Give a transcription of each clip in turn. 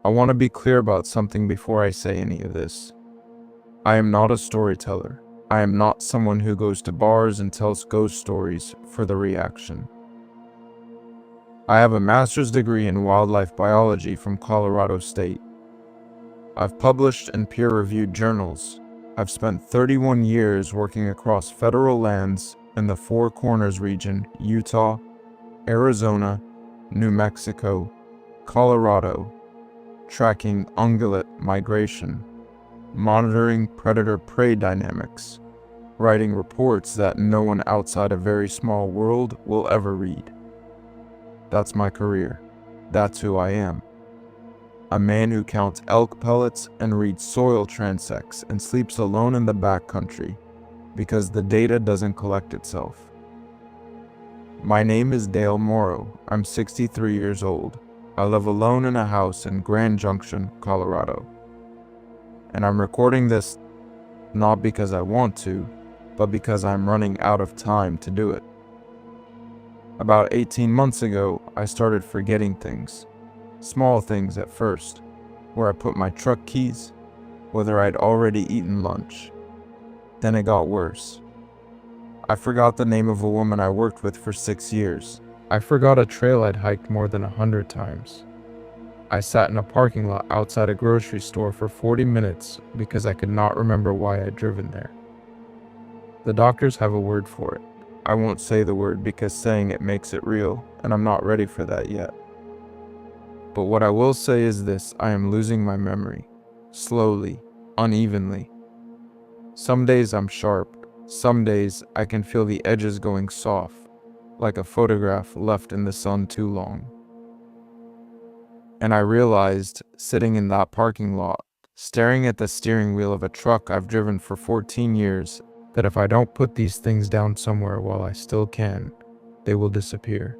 I want to be clear about something before I say any of this. I am not a storyteller. I am not someone who goes to bars and tells ghost stories for the reaction. I have a master's degree in wildlife biology from Colorado State. I've published in peer-reviewed journals. I've spent 31 years working across federal lands in the Four Corners region, Utah, Arizona, New Mexico, Colorado, tracking ungulate migration, monitoring predator-prey dynamics, writing reports that no one outside a very small world will ever read. That's my career. That's who I am. A man who counts elk pellets and reads soil transects and sleeps alone in the backcountry because the data doesn't collect itself. My name is Dale Morrow. I'm 63 years old. I live alone in a house in Grand Junction, Colorado. And I'm recording this not because I want to, but because I'm running out of time to do it. About 18 months ago, I started forgetting things. Small things at first, where I put my truck keys, whether I'd already eaten lunch. Then it got worse. I forgot the name of a woman I worked with for 6 years. I forgot a trail I'd hiked more than 100 times. I sat in a parking lot outside a grocery store for 40 minutes because I could not remember why I'd driven there. The doctors have a word for it. I won't say the word because saying it makes it real, and I'm not ready for that yet. But what I will say is this: I am losing my memory. Slowly, unevenly. Some days I'm sharp. Some days I can feel the edges going soft, like a photograph left in the sun too long. And I realized, sitting in that parking lot, staring at the steering wheel of a truck I've driven for 14 years, that if I don't put these things down somewhere while I still can, they will disappear.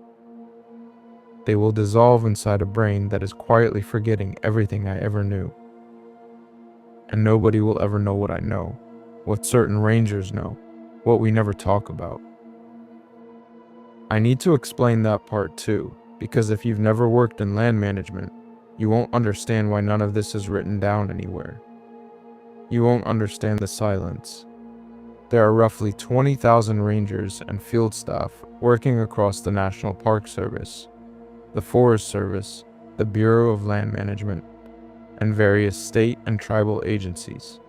They will dissolve inside a brain that is quietly forgetting everything I ever knew. And nobody will ever know what I know, what certain rangers know, what we never talk about. I need to explain that part too, because if you've never worked in land management, you won't understand why none of this is written down anywhere. You won't understand the silence. There are roughly 20,000 rangers and field staff working across the National Park Service, the Forest Service, the Bureau of Land Management, and various state and tribal agencies.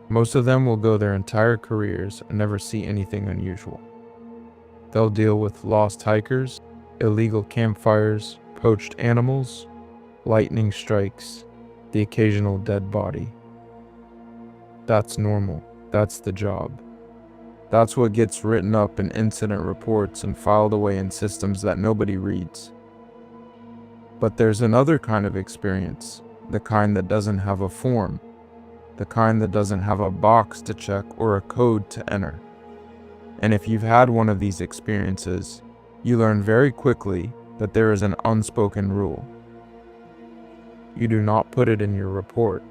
Most of them will go their entire careers and never see anything unusual. They'll deal with lost hikers, illegal campfires, poached animals, lightning strikes, the occasional dead body. That's normal. That's the job. That's what gets written up in incident reports and filed away in systems that nobody reads. But there's another kind of experience, the kind that doesn't have a form, the kind that doesn't have a box to check or a code to enter. And if you've had one of these experiences, you learn very quickly that there is an unspoken rule. You do not put it in your report.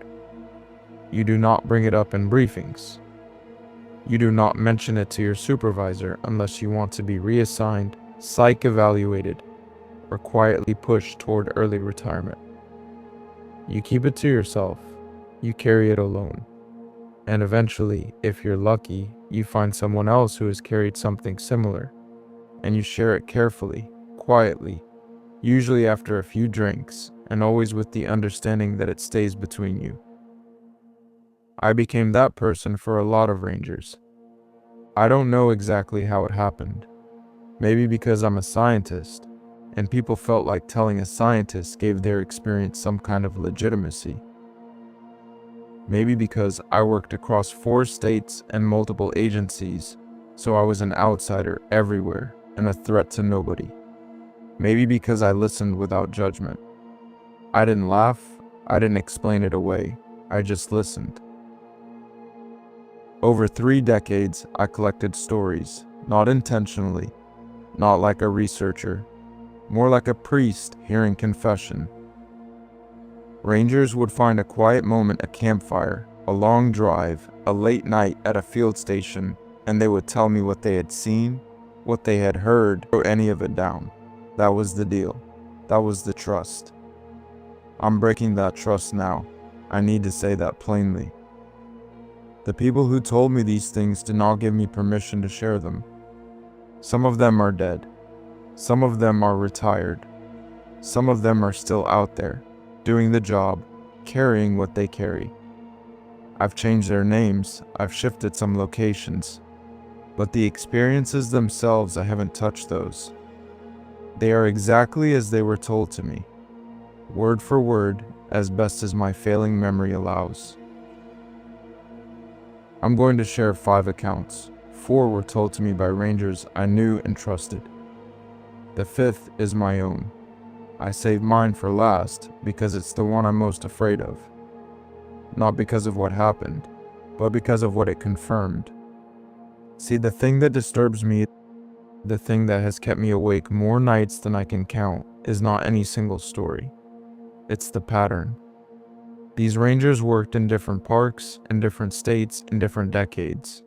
You do not bring it up in briefings. You do not mention it to your supervisor unless you want to be reassigned, psych-evaluated, or quietly pushed toward early retirement. You keep it to yourself. You carry it alone. And eventually, if you're lucky, you find someone else who has carried something similar, and you share it carefully, quietly, usually after a few drinks, and always with the understanding that it stays between you. I became that person for a lot of rangers. I don't know exactly how it happened. Maybe because I'm a scientist, and people felt like telling a scientist gave their experience some kind of legitimacy. Maybe because I worked across 4 states and multiple agencies, so I was an outsider everywhere and a threat to nobody. Maybe because I listened without judgment. I didn't laugh, I didn't explain it away, I just listened. Over 3 decades, I collected stories, not intentionally, not like a researcher, more like a priest hearing confession. Rangers would find a quiet moment at campfire, a long drive, a late night at a field station, and they would tell me what they had seen, what they had heard, or any of it down. That was the deal. That was the trust. I'm breaking that trust now. I need to say that plainly. The people who told me these things did not give me permission to share them. Some of them are dead. Some of them are retired. Some of them are still out there, doing the job, carrying what they carry. I've changed their names, I've shifted some locations, but the experiences themselves, I haven't touched those. They are exactly as they were told to me, word for word, as best as my failing memory allows. I'm going to share 5 accounts. 4 were told to me by rangers I knew and trusted. The 5th is my own. I saved mine for last because it's the one I'm most afraid of. Not because of what happened, but because of what it confirmed. See, the thing that disturbs me, the thing that has kept me awake more nights than I can count, is not any single story. It's the pattern. These rangers worked in different parks, in different states, in different decades.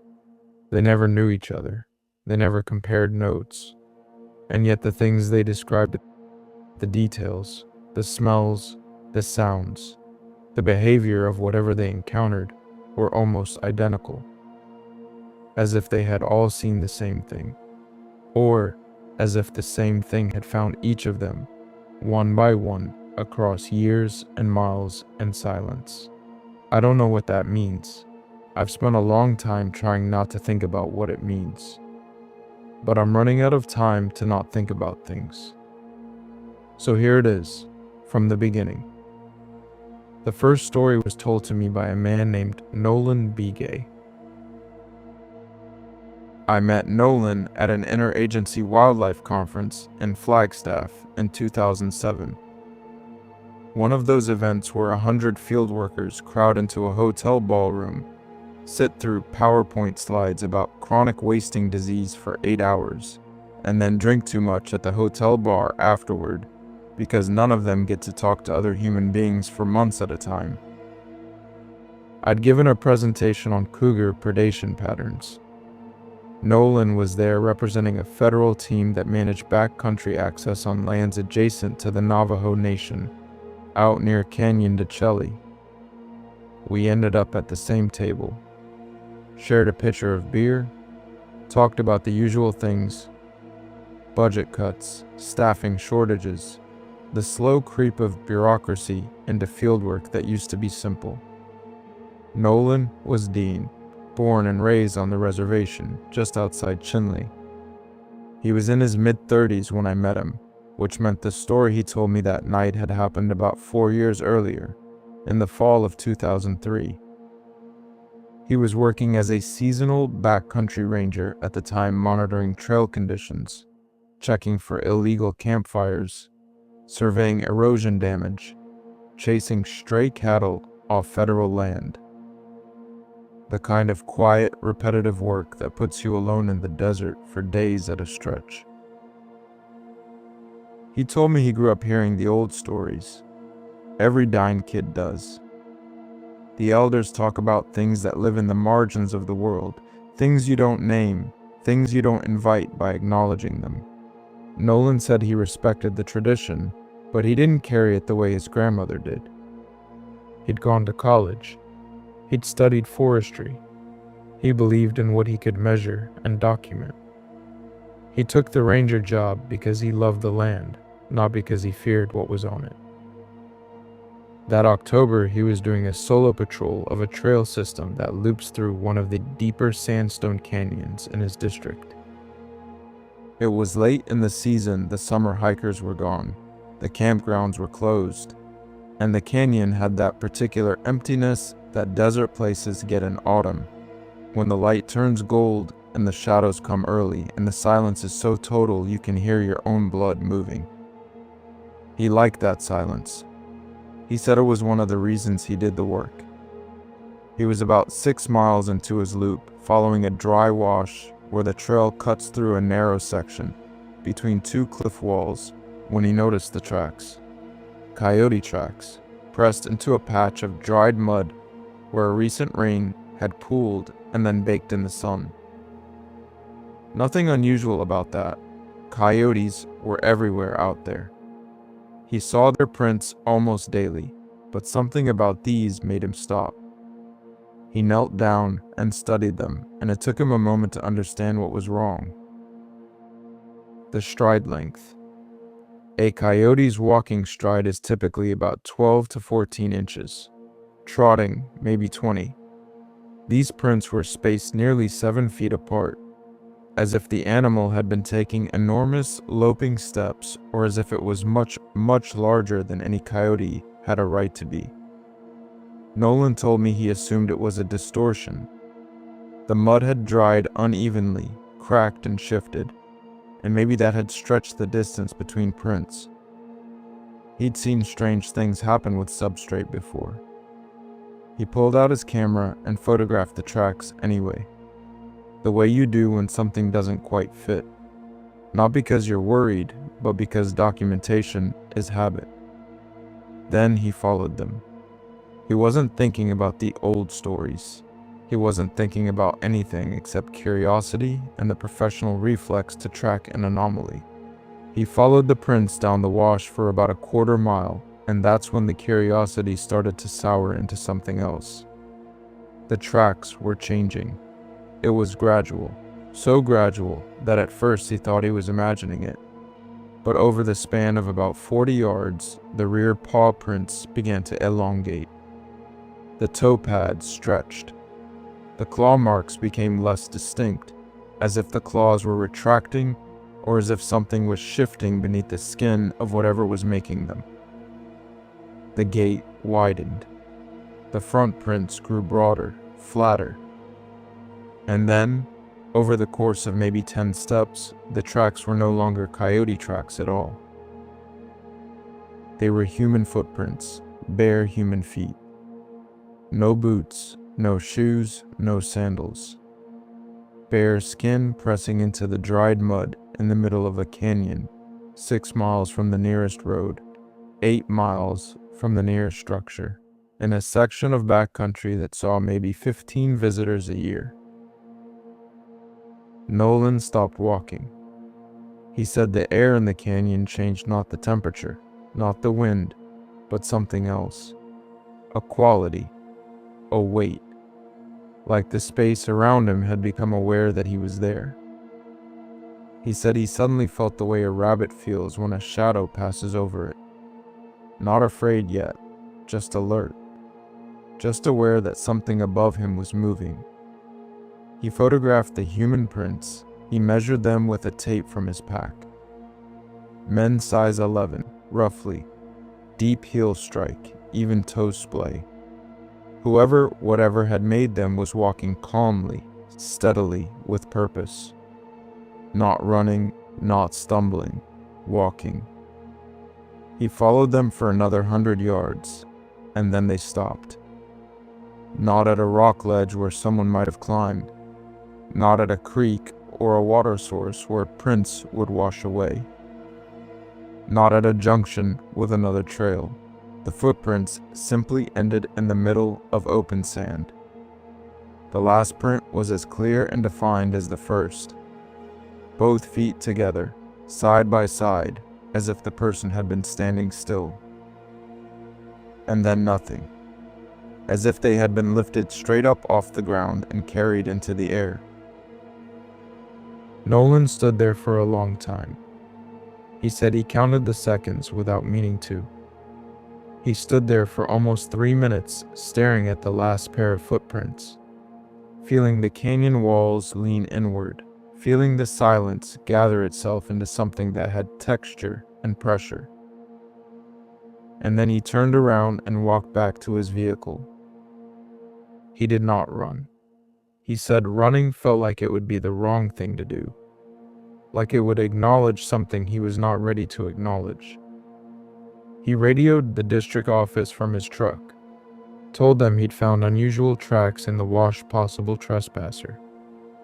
They never knew each other. They never compared notes. And yet the things they described, the details, the smells, the sounds, the behavior of whatever they encountered, were almost identical. As if they had all seen the same thing. Or as if the same thing had found each of them, one by one, across years and miles and silence. I don't know what that means. I've spent a long time trying not to think about what it means. But I'm running out of time to not think about things. So here it is, from the beginning. The first story was told to me by a man named Nolan Begay. I met Nolan at an interagency wildlife conference in Flagstaff in 2007. One of those events where 100 field workers crowd into a hotel ballroom, sit through PowerPoint slides about chronic wasting disease for 8 hours, and then drink too much at the hotel bar afterward because none of them get to talk to other human beings for months at a time. I'd given a presentation on cougar predation patterns. Nolan was there representing a federal team that managed backcountry access on lands adjacent to the Navajo Nation, out near Canyon de Chelly. We ended up at the same table, shared a pitcher of beer, talked about the usual things: budget cuts, staffing shortages, the slow creep of bureaucracy into fieldwork that used to be simple. Nolan was Dean, born and raised on the reservation just outside Chinle. He was in his mid-30s when I met him, which meant the story he told me that night had happened about 4 years earlier, in the fall of 2003. He was working as a seasonal backcountry ranger at the time, monitoring trail conditions, checking for illegal campfires, surveying erosion damage, chasing stray cattle off federal land. The kind of quiet, repetitive work that puts you alone in the desert for days at a stretch. He told me he grew up hearing the old stories. Every dying kid does. The elders talk about things that live in the margins of the world, things you don't name, things you don't invite by acknowledging them. Nolan said he respected the tradition, but he didn't carry it the way his grandmother did. He'd gone to college. He'd studied forestry. He believed in what he could measure and document. He took the ranger job because he loved the land, not because he feared what was on it. That October, he was doing a solo patrol of a trail system that loops through one of the deeper sandstone canyons in his district. It was late in the season. The summer hikers were gone. The campgrounds were closed. And the canyon had that particular emptiness that desert places get in autumn, when the light turns gold and the shadows come early and the silence is so total you can hear your own blood moving. He liked that silence. He said it was one of the reasons he did the work. He was about 6 miles into his loop, following a dry wash where the trail cuts through a narrow section between 2 cliff walls, when he noticed the tracks. Coyote tracks, pressed into a patch of dried mud where a recent rain had pooled and then baked in the sun. Nothing unusual about that. Coyotes were everywhere out there. He saw their prints almost daily, but something about these made him stop. He knelt down and studied them, and it took him a moment to understand what was wrong. The stride length. A coyote's walking stride is typically about 12 to 14 inches. Trotting, maybe 20. These prints were spaced nearly 7 feet apart, as if the animal had been taking enormous, loping steps, or as if it was much, much larger than any coyote had a right to be. Nolan told me he assumed it was a distortion. The mud had dried unevenly, cracked and shifted, and maybe that had stretched the distance between prints. He'd seen strange things happen with substrate before. He pulled out his camera and photographed the tracks anyway, the way you do when something doesn't quite fit. Not because you're worried, but because documentation is habit. Then he followed them. He wasn't thinking about the old stories. He wasn't thinking about anything except curiosity and the professional reflex to track an anomaly. He followed the prints down the wash for about a quarter mile, and that's when the curiosity started to sour into something else. The tracks were changing. It was gradual, so gradual that at first he thought he was imagining it. But over the span of about 40 yards, the rear paw prints began to elongate. The toe pads stretched. The claw marks became less distinct, as if the claws were retracting or as if something was shifting beneath the skin of whatever was making them. The gait widened. The front prints grew broader, flatter. And then, over the course of maybe 10 steps, the tracks were no longer coyote tracks at all. They were human footprints, bare human feet. No boots, no shoes, no sandals. Bare skin pressing into the dried mud in the middle of a canyon, 6 miles from the nearest road, 8 miles from the nearest structure, in a section of backcountry that saw maybe 15 visitors a year. Nolan stopped walking. He said the air in the canyon changed, not the temperature, not the wind, but something else. A quality, a weight. Like the space around him had become aware that he was there. He said he suddenly felt the way a rabbit feels when a shadow passes over it. Not afraid yet, just alert. Just aware that something above him was moving. He photographed the human prints. He measured them with a tape from his pack. Men size 11, roughly. Deep heel strike, even toe splay. Whoever, whatever had made them was walking calmly, steadily, with purpose. Not running, not stumbling, walking. He followed them for another 100 yards, and then they stopped. Not at a rock ledge where someone might have climbed. Not at a creek or a water source where prints would wash away. Not at a junction with another trail. The footprints simply ended in the middle of open sand. The last print was as clear and defined as the first. Both feet together, side by side, as if the person had been standing still. And then nothing. As if they had been lifted straight up off the ground and carried into the air. Nolan stood there for a long time. He said he counted the seconds without meaning to. He stood there for almost 3 minutes, staring at the last pair of footprints, feeling the canyon walls lean inward, feeling the silence gather itself into something that had texture and pressure. And then he turned around and walked back to his vehicle. He did not run. He said running felt like it would be the wrong thing to do, like it would acknowledge something he was not ready to acknowledge. He radioed the district office from his truck, told them he'd found unusual tracks in the wash, possible trespasser,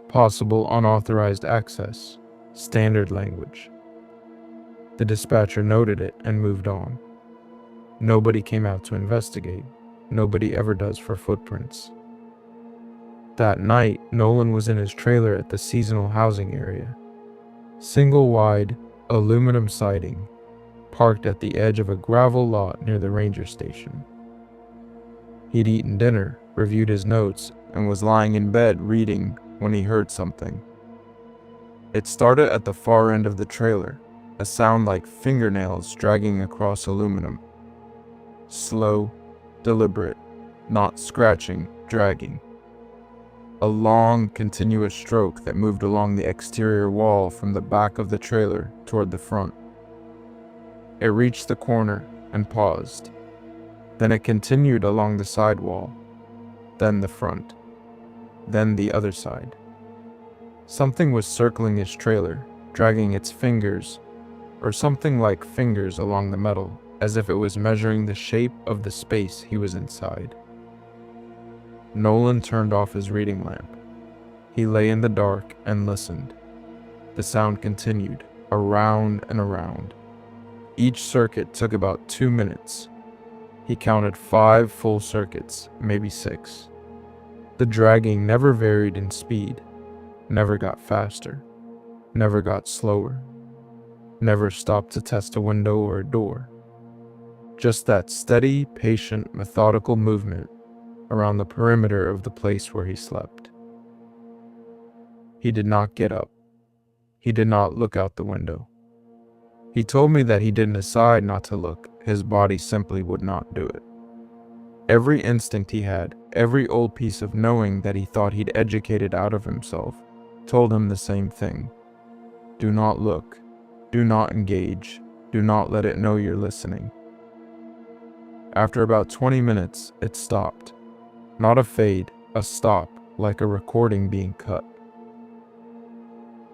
possible unauthorized access, standard language. The dispatcher noted it and moved on. Nobody came out to investigate. Nobody ever does for footprints. That night, Nolan was in his trailer at the seasonal housing area. Single wide, aluminum siding. parked at the edge of a gravel lot near the ranger station. He'd eaten dinner, reviewed his notes, and was lying in bed reading when he heard something. It started at the far end of the trailer, a sound like fingernails dragging across aluminum. Slow, deliberate, not scratching, dragging. A long, continuous stroke that moved along the exterior wall from the back of the trailer toward the front. It reached the corner and paused. Then it continued along the side wall, then the front, then the other side. Something was circling his trailer, dragging its fingers, or something like fingers along the metal, as if it was measuring the shape of the space he was inside. Nolan turned off his reading lamp. He lay in the dark and listened. The sound continued, around and around. Each circuit took about 2 minutes. He counted 5 full circuits, maybe 6. The dragging never varied in speed, never got faster, never got slower, never stopped to test a window or a door. Just that steady, patient, methodical movement around the perimeter of the place where he slept. He did not get up. He did not look out the window. He told me that he didn't decide not to look. His body simply would not do it. Every instinct he had, every old piece of knowing that he thought he'd educated out of himself, told him the same thing. Do not look. Do not engage. Do not let it know you're listening. After about 20 minutes, it stopped. Not a fade, a stop, like a recording being cut.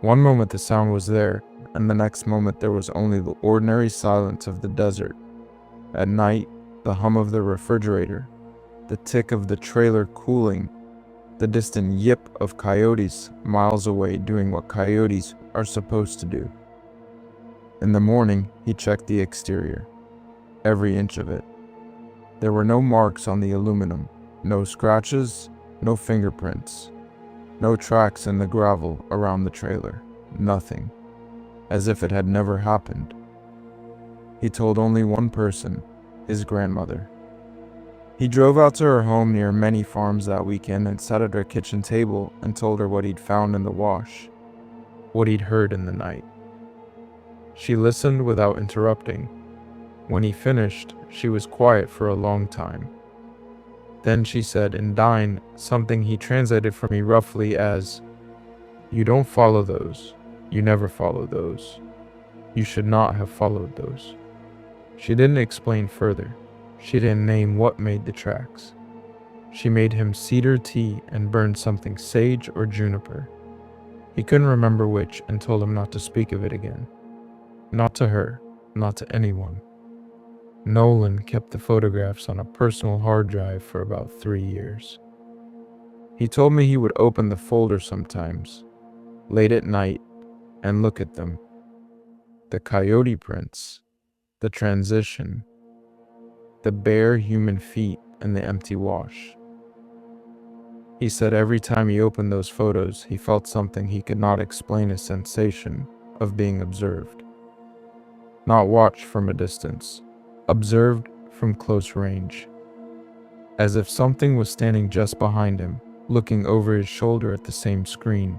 One moment the sound was there, and the next moment there was only the ordinary silence of the desert. At night, the hum of the refrigerator, the tick of the trailer cooling, the distant yip of coyotes miles away doing what coyotes are supposed to do. In the morning, he checked the exterior, every inch of it. There were no marks on the aluminum, no scratches, no fingerprints, no tracks in the gravel around the trailer, nothing, as if it had never happened. He told only one person, his grandmother. He drove out to her home near many farms that weekend and sat at her kitchen table and told her what he'd found in the wash, what he'd heard in the night. She listened without interrupting. When he finished, she was quiet for a long time. Then she said in Dine something he translated for me roughly as, "You don't follow those. You never follow those. You should not have followed those." She didn't explain further. She didn't name what made the tracks. She made him cedar tea and burned something sage or juniper. He couldn't remember which and told him not to speak of it again. Not to her, not to anyone. Nolan kept the photographs on a personal hard drive for about 3 years. He told me he would open the folder sometimes, late at night, and look at them. The coyote prints, the transition, the bare human feet and the empty wash. He said every time he opened those photos, he felt something he could not explain, a sensation of being observed. Not watched from a distance, observed from close range. As if something was standing just behind him, looking over his shoulder at the same screen,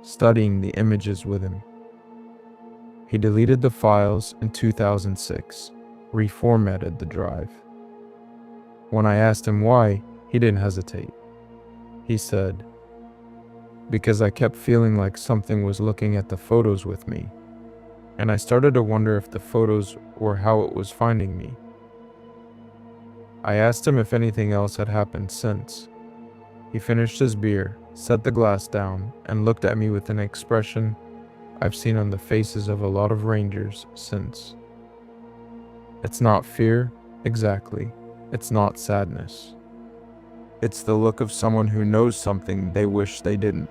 studying the images with him. He deleted the files in 2006, reformatted the drive. When I asked him why, he didn't hesitate. He said, "Because I kept feeling like something was looking at the photos with me, and I started to wonder if the photos were how it was finding me." I asked him if anything else had happened since. He finished his beer, set the glass down, and looked at me with an expression I've seen on the faces of a lot of rangers since. It's not fear, exactly. It's not sadness. It's the look of someone who knows something they wish they didn't,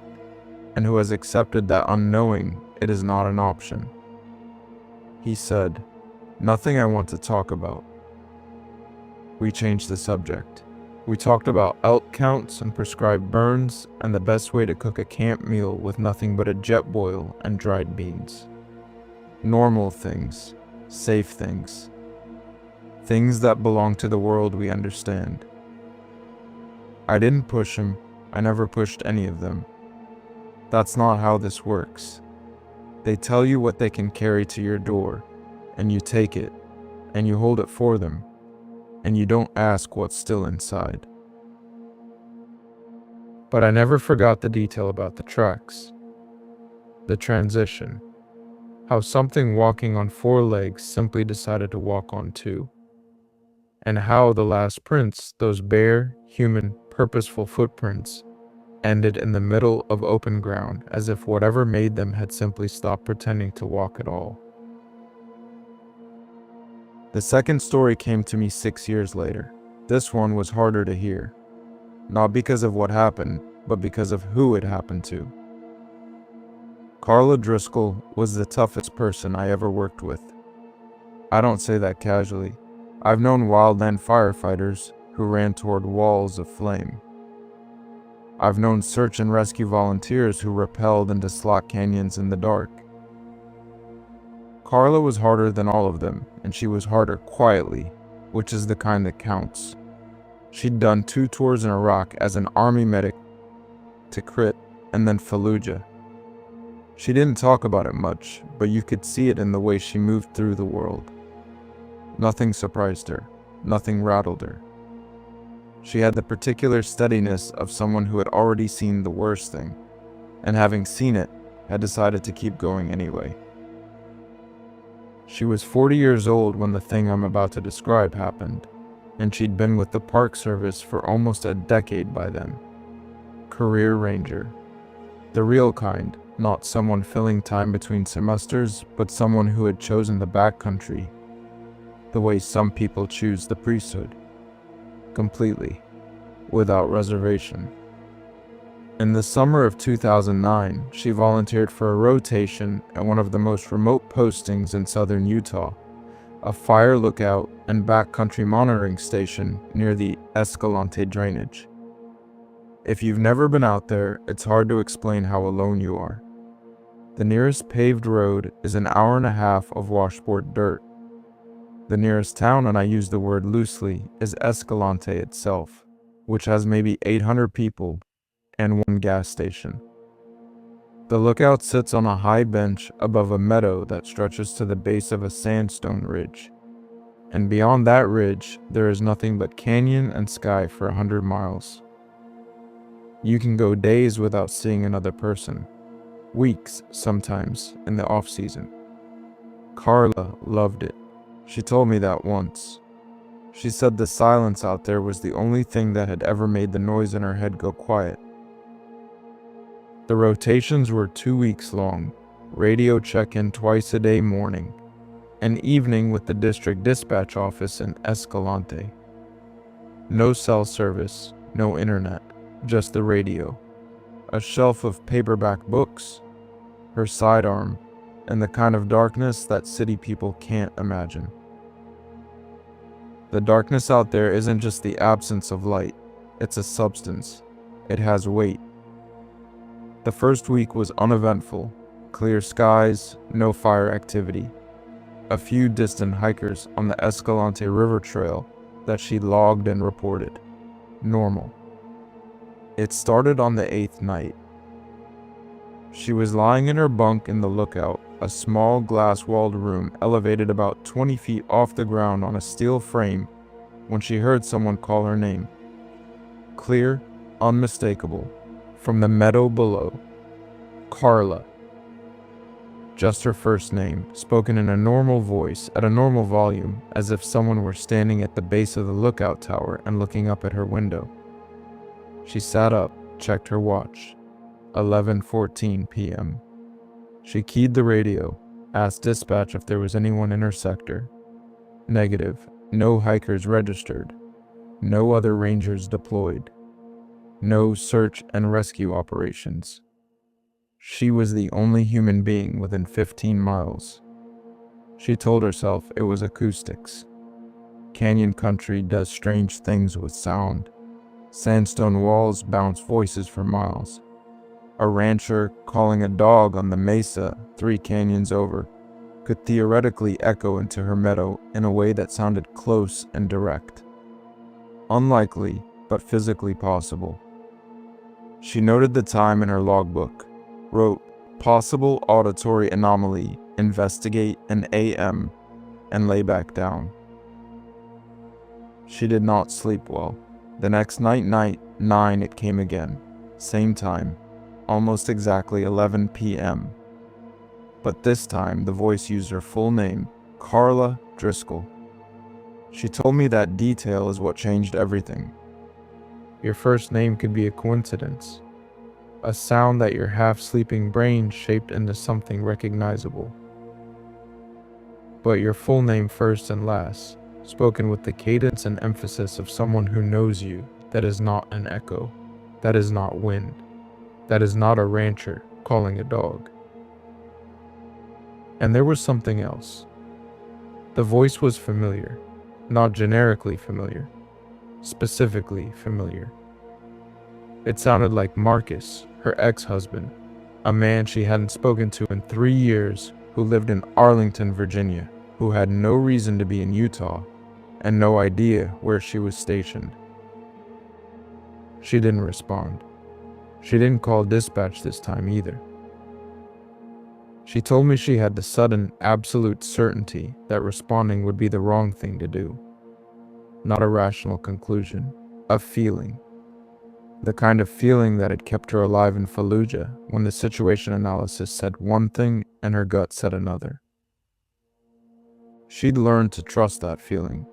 and who has accepted that unknowing it is not an option. He said, "Nothing I want to talk about." We changed the subject. We talked about elk counts and prescribed burns and the best way to cook a camp meal with nothing but a jet boil and dried beans. Normal things, safe things. Things that belong to the world we understand. I didn't push him. I never pushed any of them. That's not how this works. They tell you what they can carry to your door, and you take it, and you hold it for them, and you don't ask what's still inside. But I never forgot the detail about the tracks. The transition. How something walking on 4 legs simply decided to walk on 2. And how the last prints, those bare, human, purposeful footprints, ended in the middle of open ground, as if whatever made them had simply stopped pretending to walk at all. The second story came to me 6 years later. This one was harder to hear. Not because of what happened, but because of who it happened to. Carla Driscoll was the toughest person I ever worked with. I don't say that casually. I've known wildland firefighters who ran toward walls of flame. I've known search and rescue volunteers who rappelled into slot canyons in the dark. Carla was harder than all of them, and she was harder quietly, which is the kind that counts. She'd done 2 tours in Iraq as an army medic, Tikrit, and then Fallujah. She didn't talk about it much, but you could see it in the way she moved through the world. Nothing surprised her. Nothing rattled her. She had the particular steadiness of someone who had already seen the worst thing, and having seen it, had decided to keep going anyway. She was 40 years old when the thing I'm about to describe happened, and she'd been with the Park Service for almost a decade by then. Career ranger. The real kind, not someone filling time between semesters, but someone who had chosen the backcountry, the way some people choose the priesthood. Completely, without reservation. In the summer of 2009, she volunteered for a rotation at one of the most remote postings in southern Utah, a fire lookout and backcountry monitoring station near the Escalante drainage. If you've never been out there, it's hard to explain how alone you are. The nearest paved road is an hour and a half of washboard dirt. The nearest town, and I use the word loosely, is Escalante itself, which has maybe 800 people and 1 gas station. The lookout sits on a high bench above a meadow that stretches to the base of a sandstone ridge. And beyond that ridge, there is nothing but canyon and sky for 100 miles. You can go days without seeing another person. Weeks, sometimes, in the off-season. Carla loved it. She told me that once. She said the silence out there was the only thing that had ever made the noise in her head go quiet. The rotations were 2 weeks long, radio check-in twice a day morning, and evening with the district dispatch office in Escalante. No cell service, no internet, just the radio. A shelf of paperback books, her sidearm, and the kind of darkness that city people can't imagine. The darkness out there isn't just the absence of light, it's a substance. It has weight. The first week was uneventful. Clear skies, no fire activity. A few distant hikers on the Escalante River Trail that she logged and reported. Normal. It started on the 8th night. She was lying in her bunk in the lookout, a small glass-walled room elevated about 20 feet off the ground on a steel frame, when she heard someone call her name. Clear, unmistakable, from the meadow below. Carla. Just her first name, spoken in a normal voice, at a normal volume, as if someone were standing at the base of the lookout tower and looking up at her window. She sat up, checked her watch. 11:14 p.m. She keyed the radio, asked dispatch if there was anyone in her sector. Negative. No hikers registered. No other rangers deployed. No search and rescue operations. She was the only human being within 15 miles. She told herself it was acoustics. Canyon country does strange things with sound. Sandstone walls bounce voices for miles. A rancher calling a dog on the mesa 3 canyons over could theoretically echo into her meadow in a way that sounded close and direct. Unlikely, but physically possible. She noted the time in her logbook, wrote, "Possible auditory anomaly, investigate an AM," and lay back down. She did not sleep well. The next night, 9, it came again. Same time, almost exactly 11 p.m. But this time, the voice used her full name, Carla Driscoll. She told me that detail is what changed everything. Your first name could be a coincidence, a sound that your half-sleeping brain shaped into something recognizable. But your full name first and last, spoken with the cadence and emphasis of someone who knows you, that is not an echo, that is not wind, that is not a rancher calling a dog. And there was something else. The voice was familiar, not generically familiar, specifically familiar. It sounded like Marcus, her ex-husband, a man she hadn't spoken to in 3 years, who lived in Arlington, Virginia, who had no reason to be in Utah, and no idea where she was stationed. She didn't respond. She didn't call dispatch this time either. She told me she had the sudden, absolute certainty that responding would be the wrong thing to do. Not a rational conclusion, a feeling. The kind of feeling that had kept her alive in Fallujah when the situation analysis said one thing and her gut said another. She'd learned to trust that feeling.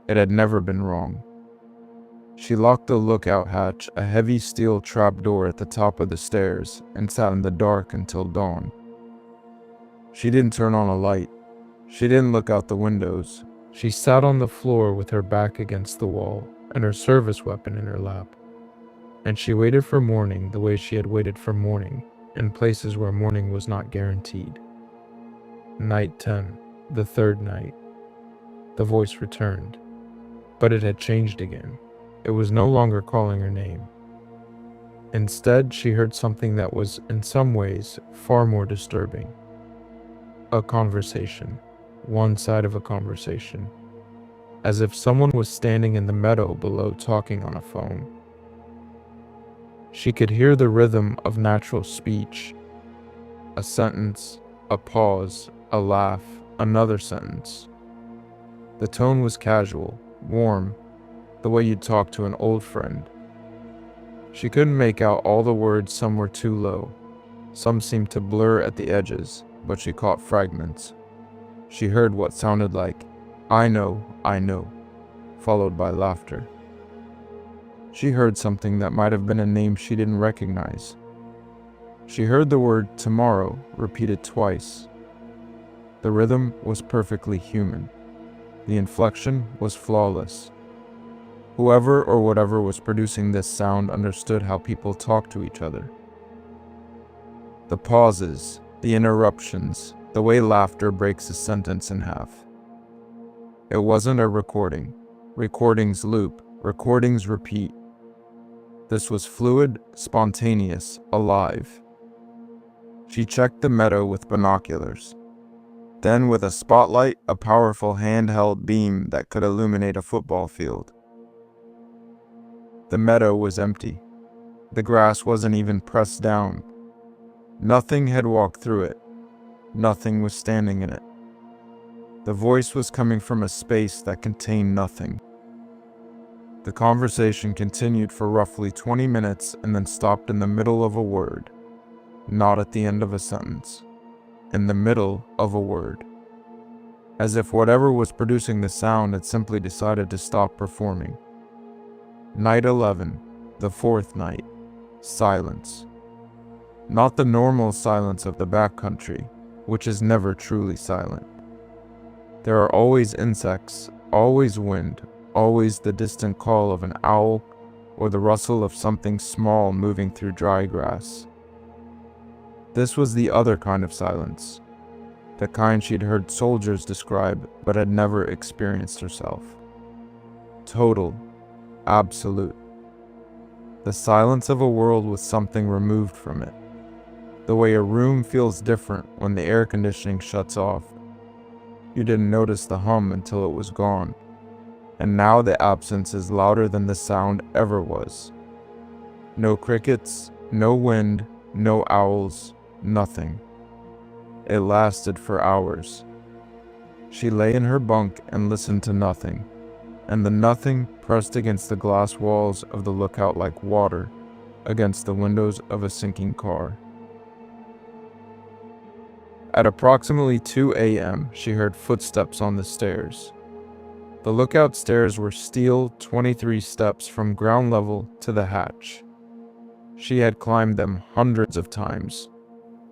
It had never been wrong. She locked the lookout hatch, a heavy steel trapdoor at the top of the stairs, and sat in the dark until dawn. She didn't turn on a light. She didn't look out the windows. She sat on the floor with her back against the wall and her service weapon in her lap. And she waited for morning the way she had waited for morning in places where morning was not guaranteed. Night 10, the third night. The voice returned, but it had changed again. It was no longer calling her name. Instead, she heard something that was, in some ways, far more disturbing. A conversation. One side of a conversation. As if someone was standing in the meadow below talking on a phone. She could hear the rhythm of natural speech. A sentence, a pause, a laugh, another sentence. The tone was casual, warm, the way you'd talk to an old friend. She couldn't make out all the words, some were too low. Some seemed to blur at the edges, but she caught fragments. She heard what sounded like, I know, followed by laughter. She heard something that might have been a name she didn't recognize. She heard the word tomorrow repeated twice. The rhythm was perfectly human. The inflection was flawless. Whoever or whatever was producing this sound understood how people talk to each other. The pauses, the interruptions, the way laughter breaks a sentence in half. It wasn't a recording. Recordings loop, recordings repeat. This was fluid, spontaneous, alive. She checked the meadow with binoculars. Then with a spotlight, a powerful handheld beam that could illuminate a football field. The meadow was empty. The grass wasn't even pressed down. Nothing had walked through it. Nothing was standing in it. The voice was coming from a space that contained nothing. The conversation continued for roughly 20 minutes and then stopped in the middle of a word. Not at the end of a sentence. In the middle of a word. As if whatever was producing the sound had simply decided to stop performing. Night 11, the fourth night. Silence. Not the normal silence of the backcountry, which is never truly silent. There are always insects, always wind, always the distant call of an owl or the rustle of something small moving through dry grass. This was the other kind of silence, the kind she'd heard soldiers describe but had never experienced herself. Total, absolute. The silence of a world with something removed from it. The way a room feels different when the air conditioning shuts off, You didn't notice the hum until it was gone. And now the absence is louder than the sound ever was. No crickets, no wind, no owls, nothing. It lasted for hours. She lay in her bunk and listened to nothing, and the nothing pressed against the glass walls of the lookout like water against the windows of a sinking car. At approximately 2 a.m., she heard footsteps on the stairs. The lookout stairs were steel 23 steps from ground level to the hatch. She had climbed them hundreds of times.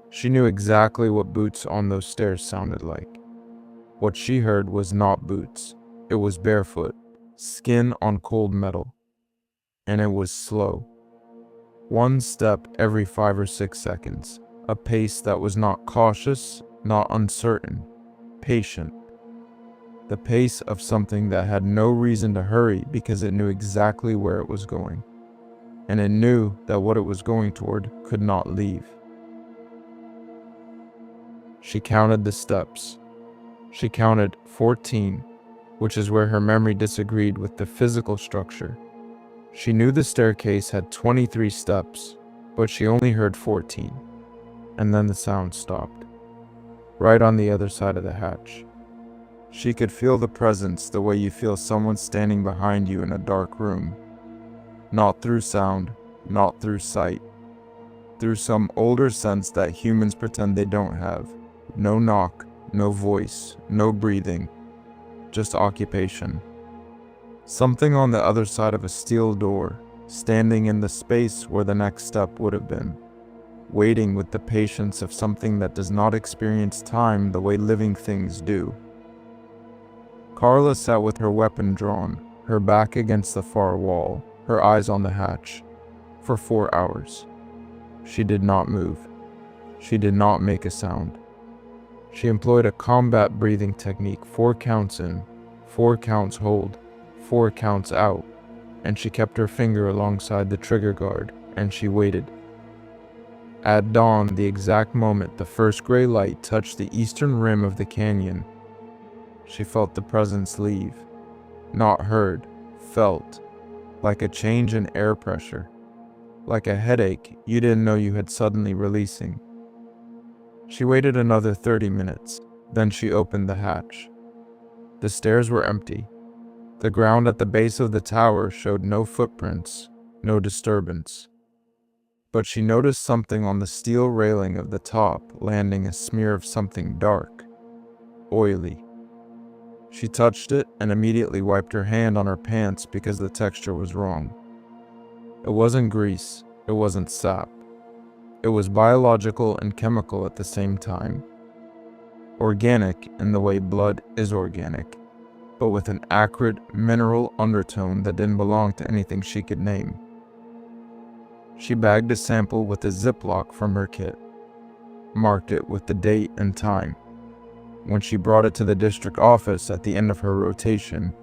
She knew exactly what boots on those stairs sounded like. What she heard was not boots. It was barefoot, skin on cold metal. And it was slow. One step every 5 or 6 seconds. A pace that was not cautious, not uncertain, patient. The pace of something that had no reason to hurry because it knew exactly where it was going. And it knew that what it was going toward could not leave. She counted the steps. She counted 14, which is where her memory disagreed with the physical structure. She knew the staircase had 23 steps, but she only heard 14. And then the sound stopped, right on the other side of the hatch. She could feel the presence the way you feel someone standing behind you in a dark room. Not through sound, not through sight. Through some older sense that humans pretend they don't have. No knock, no voice, no breathing. Just occupation. Something on the other side of a steel door, standing in the space where the next step would have been. Waiting with the patience of something that does not experience time the way living things do. Carla sat with her weapon drawn, her back against the far wall, her eyes on the hatch, for 4 hours. She did not move. She did not make a sound. She employed a combat breathing technique, 4 counts in, 4 counts hold, 4 counts out, and she kept her finger alongside the trigger guard, and she waited. At dawn, the exact moment the first gray light touched the eastern rim of the canyon, she felt the presence leave. Not heard, felt, like a change in air pressure, like a headache you didn't know you had suddenly releasing. She waited another 30 minutes, then she opened the hatch. The stairs were empty. The ground at the base of the tower showed no footprints, no disturbance. But she noticed something on the steel railing of the top, landing a smear of something dark, oily. She touched it and immediately wiped her hand on her pants because the texture was wrong. It wasn't grease, it wasn't sap. It was biological and chemical at the same time. Organic in the way blood is organic, but with an acrid mineral undertone that didn't belong to anything she could name. She bagged a sample with a Ziploc from her kit, marked it with the date and time. When she brought it to the district office at the end of her rotation,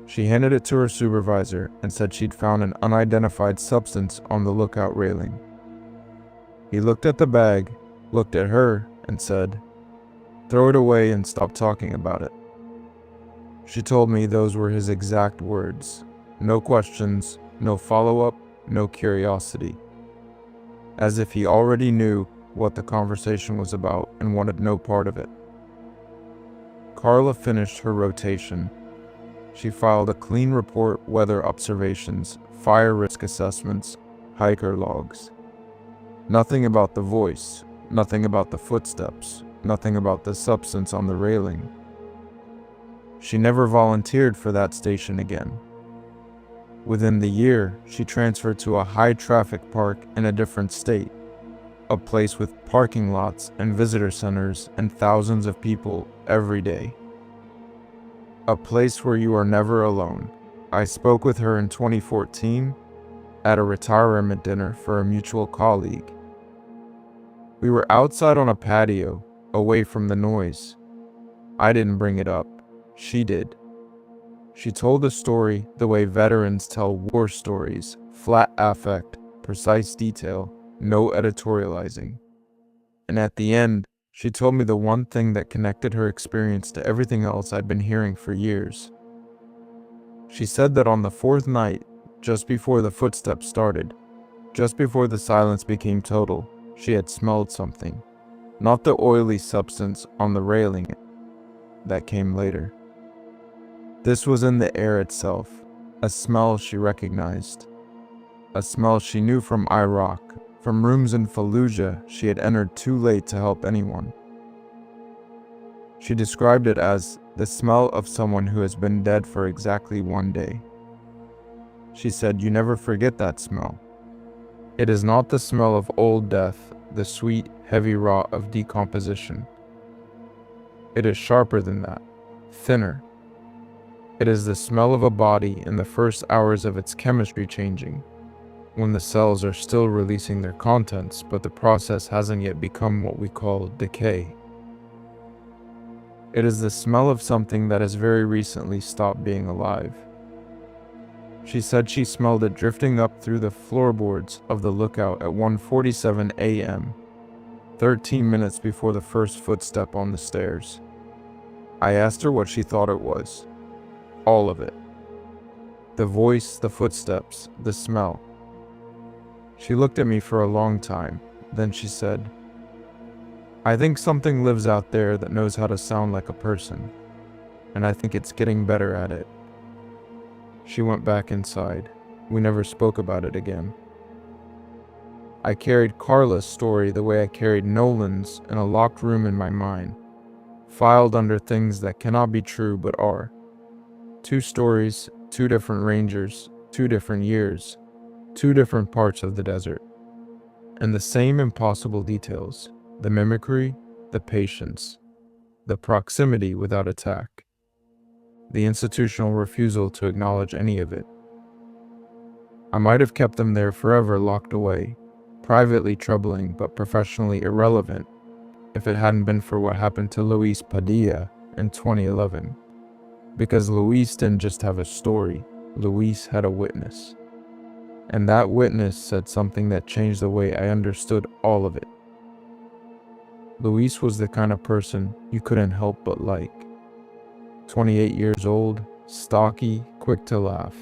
she handed it to her supervisor and said she'd found an unidentified substance on the lookout railing. He looked at the bag, looked at her, and said, "Throw it away and stop talking about it." She told me those were his exact words. No questions, no follow-up, no curiosity. As if he already knew what the conversation was about and wanted no part of it. Carla finished her rotation. She filed a clean report, weather observations, fire risk assessments, hiker logs. Nothing about the voice, nothing about the footsteps, nothing about the substance on the railing. She never volunteered for that station again. Within the year, she transferred to a high-traffic park in a different state, a place with parking lots and visitor centers and thousands of people every day. A place where you are never alone. I spoke with her in 2014 at a retirement dinner for a mutual colleague. We were outside on a patio, away from the noise. I didn't bring it up. She did. She told the story the way veterans tell war stories, flat affect, precise detail, no editorializing. And at the end, She told me the one thing that connected her experience to everything else I'd been hearing for years. She said that on the fourth night, just before the footsteps started, just before the silence became total, she had smelled something. Not the oily substance on the railing that came later. This was in the air itself, a smell she recognized. A smell she knew from Iraq, from rooms in Fallujah she had entered too late to help anyone. She described it as the smell of someone who has been dead for exactly 1 day. She said, "You never forget that smell. It is not the smell of old death, the sweet, heavy rot of decomposition. It is sharper than that, thinner. It is the smell of a body in the first hours of its chemistry changing, when the cells are still releasing their contents, but the process hasn't yet become what we call decay. It is the smell of something that has very recently stopped being alive." She said she smelled it drifting up through the floorboards of the lookout at 1:47 a.m., 13 minutes before the first footstep on the stairs. I asked her what she thought it was. All of it. The voice, the footsteps, the smell. She looked at me for a long time, then she said, "I think something lives out there that knows how to sound like a person, and I think it's getting better at it." She went back inside. We never spoke about it again. I carried Carla's story the way I carried Nolan's in a locked room in my mind, filed under things that cannot be true but are. 2 stories, 2 different rangers, 2 different years, 2 different parts of the desert. And the same impossible details, the mimicry, the patience, the proximity without attack, the institutional refusal to acknowledge any of it. I might have kept them there forever locked away, privately troubling but professionally irrelevant, if it hadn't been for what happened to Luis Padilla in 2011. Because Luis didn't just have a story, Luis had a witness. And that witness said something that changed the way I understood all of it. Luis was the kind of person you couldn't help but like. 28 years old, stocky, quick to laugh.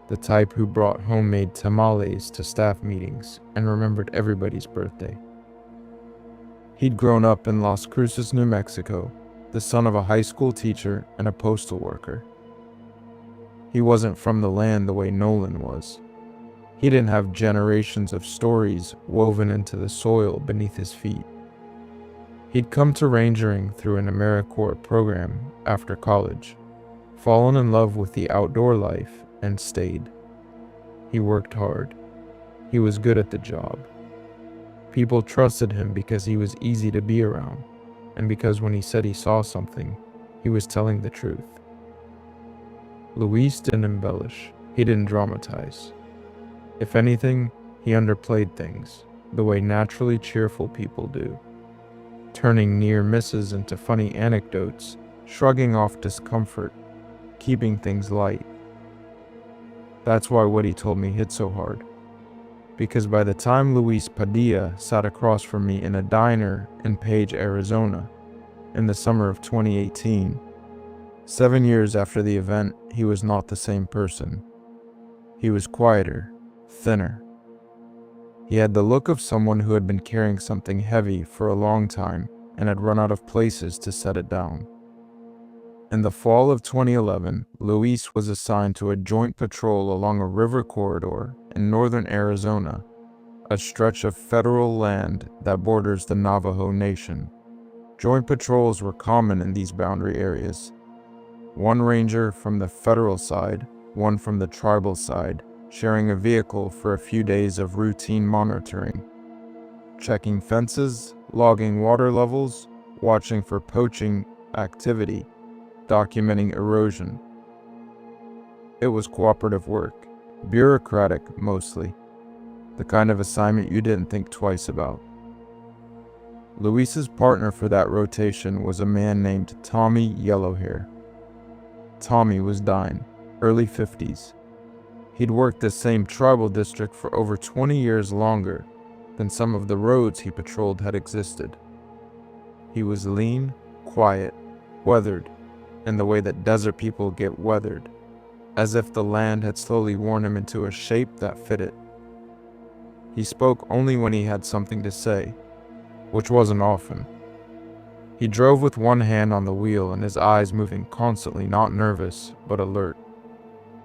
The type who brought homemade tamales to staff meetings and remembered everybody's birthday. He'd grown up in Las Cruces, New Mexico, the son of a high school teacher and a postal worker. He wasn't from the land the way Nolan was. He didn't have generations of stories woven into the soil beneath his feet. He'd come to rangering through an AmeriCorps program after college, fallen in love with the outdoor life, and stayed. He worked hard. He was good at the job. People trusted him because he was easy to be around, and because when he said he saw something, he was telling the truth. Luis didn't embellish. He didn't dramatize. If anything, he underplayed things, the way naturally cheerful people do, turning near misses into funny anecdotes, shrugging off discomfort, keeping things light. That's why what he told me hit so hard. Because by the time Luis Padilla sat across from me in a diner in Page, Arizona, in the summer of 2018, 7 years after the event, he was not the same person. He was quieter, thinner. He had the look of someone who had been carrying something heavy for a long time and had run out of places to set it down. In the fall of 2011, Luis was assigned to a joint patrol along a river corridor in northern Arizona, a stretch of federal land that borders the Navajo Nation. Joint patrols were common in these boundary areas. One ranger from the federal side, one from the tribal side, sharing a vehicle for a few days of routine monitoring, checking fences, logging water levels, watching for poaching activity, documenting erosion. It was cooperative work, bureaucratic mostly, the kind of assignment you didn't think twice about. Luis's partner for that rotation was a man named Tommy Yellowhair. Tommy was dying, early 50s. He'd worked the same tribal district for over 20 years longer than some of the roads he patrolled had existed. He was lean, quiet, weathered, in the way that desert people get weathered, as if the land had slowly worn him into a shape that fitted. He spoke only when he had something to say, which wasn't often. He drove with one hand on the wheel and his eyes moving constantly, not nervous, but alert,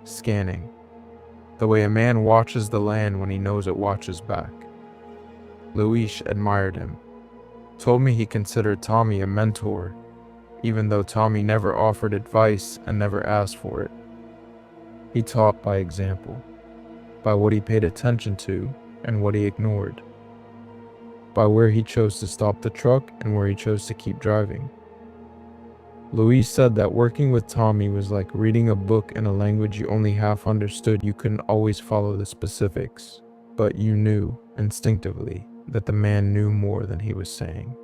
scanning, the way a man watches the land when he knows it watches back. Luis admired him, told me he considered Tommy a mentor, even though Tommy never offered advice and never asked for it. He taught by example, by what he paid attention to and what he ignored, by where he chose to stop the truck and where he chose to keep driving. Luis said that working with Tommy was like reading a book in a language you only half understood. You couldn't always follow the specifics, but you knew instinctively that the man knew more than he was saying.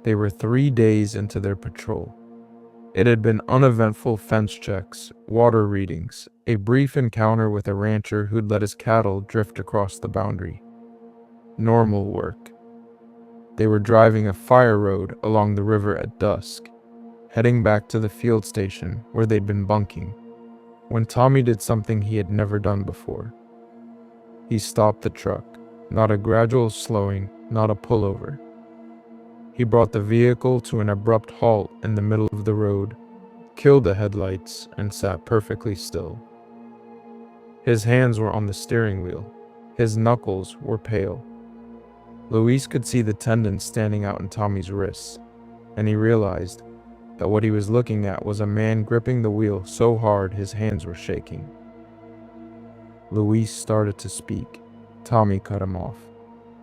They were 3 days into their patrol. It had been uneventful fence checks, water readings, a brief encounter with a rancher who'd let his cattle drift across the boundary. Normal work. They were driving a fire road along the river at dusk, heading back to the field station where they'd been bunking, when Tommy did something he had never done before. He stopped the truck, not a gradual slowing, not a pullover. He brought the vehicle to an abrupt halt in the middle of the road, killed the headlights, and sat perfectly still. His hands were on the steering wheel. His knuckles were pale. Luis could see the tendons standing out in Tommy's wrists, and he realized that what he was looking at was a man gripping the wheel so hard his hands were shaking. Luis started to speak. Tommy cut him off.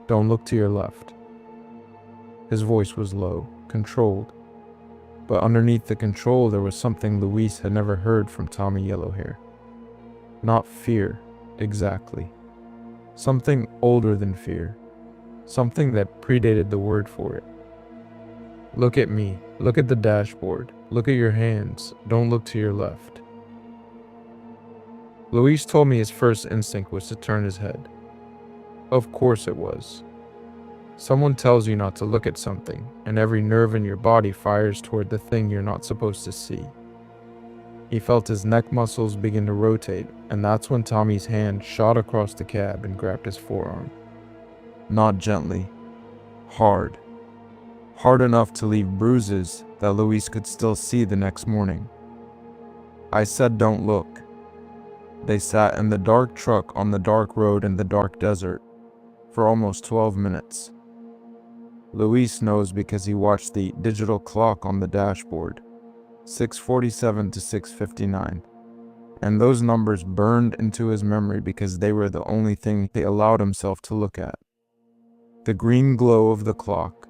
"Don't look to your left." His voice was low, controlled, but underneath the control there was something Luis had never heard from Tommy Yellowhair. Not fear, exactly. Something older than fear. Something that predated the word for it. "Look at me. Look at the dashboard. Look at your hands. Don't look to your left." Luis told me his first instinct was to turn his head. Of course it was. Someone tells you not to look at something, and every nerve in your body fires toward the thing you're not supposed to see. He felt his neck muscles begin to rotate, and that's when Tommy's hand shot across the cab and grabbed his forearm. Not gently. Hard. Hard enough to leave bruises that Luis could still see the next morning. I said, "Don't look." They sat in the dark truck on the dark road in the dark desert for almost 12 minutes. Luis knows because he watched the digital clock on the dashboard, 6:47 to 6:59, and those numbers burned into his memory because they were the only thing he allowed himself to look at. The green glow of the clock,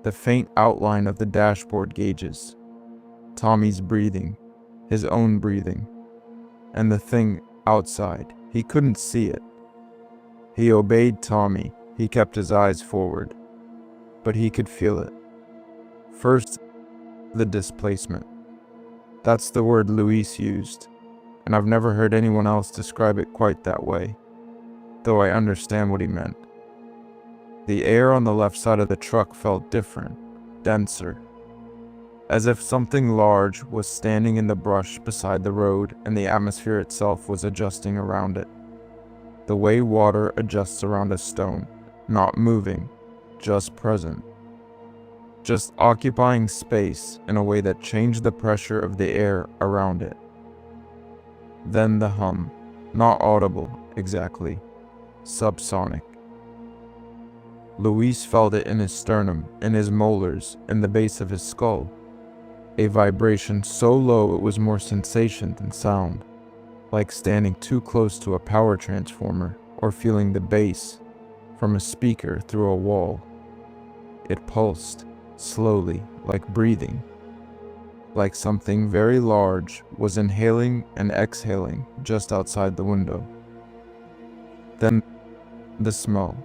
the faint outline of the dashboard gauges, Tommy's breathing, his own breathing, and the thing outside. He couldn't see it. He obeyed Tommy. He kept his eyes forward, but he could feel it. First, the displacement. That's the word Luis used, and I've never heard anyone else describe it quite that way, though I understand what he meant. The air on the left side of the truck felt different, denser, as if something large was standing in the brush beside the road and the atmosphere itself was adjusting around it. The way water adjusts around a stone, not moving, just present. Just occupying space in a way that changed the pressure of the air around it. Then the hum, not audible exactly, subsonic. Luis felt it in his sternum, in his molars, in the base of his skull. A vibration so low it was more sensation than sound, like standing too close to a power transformer or feeling the bass from a speaker through a wall. It pulsed, slowly, like breathing, like something very large was inhaling and exhaling just outside the window. Then the smell.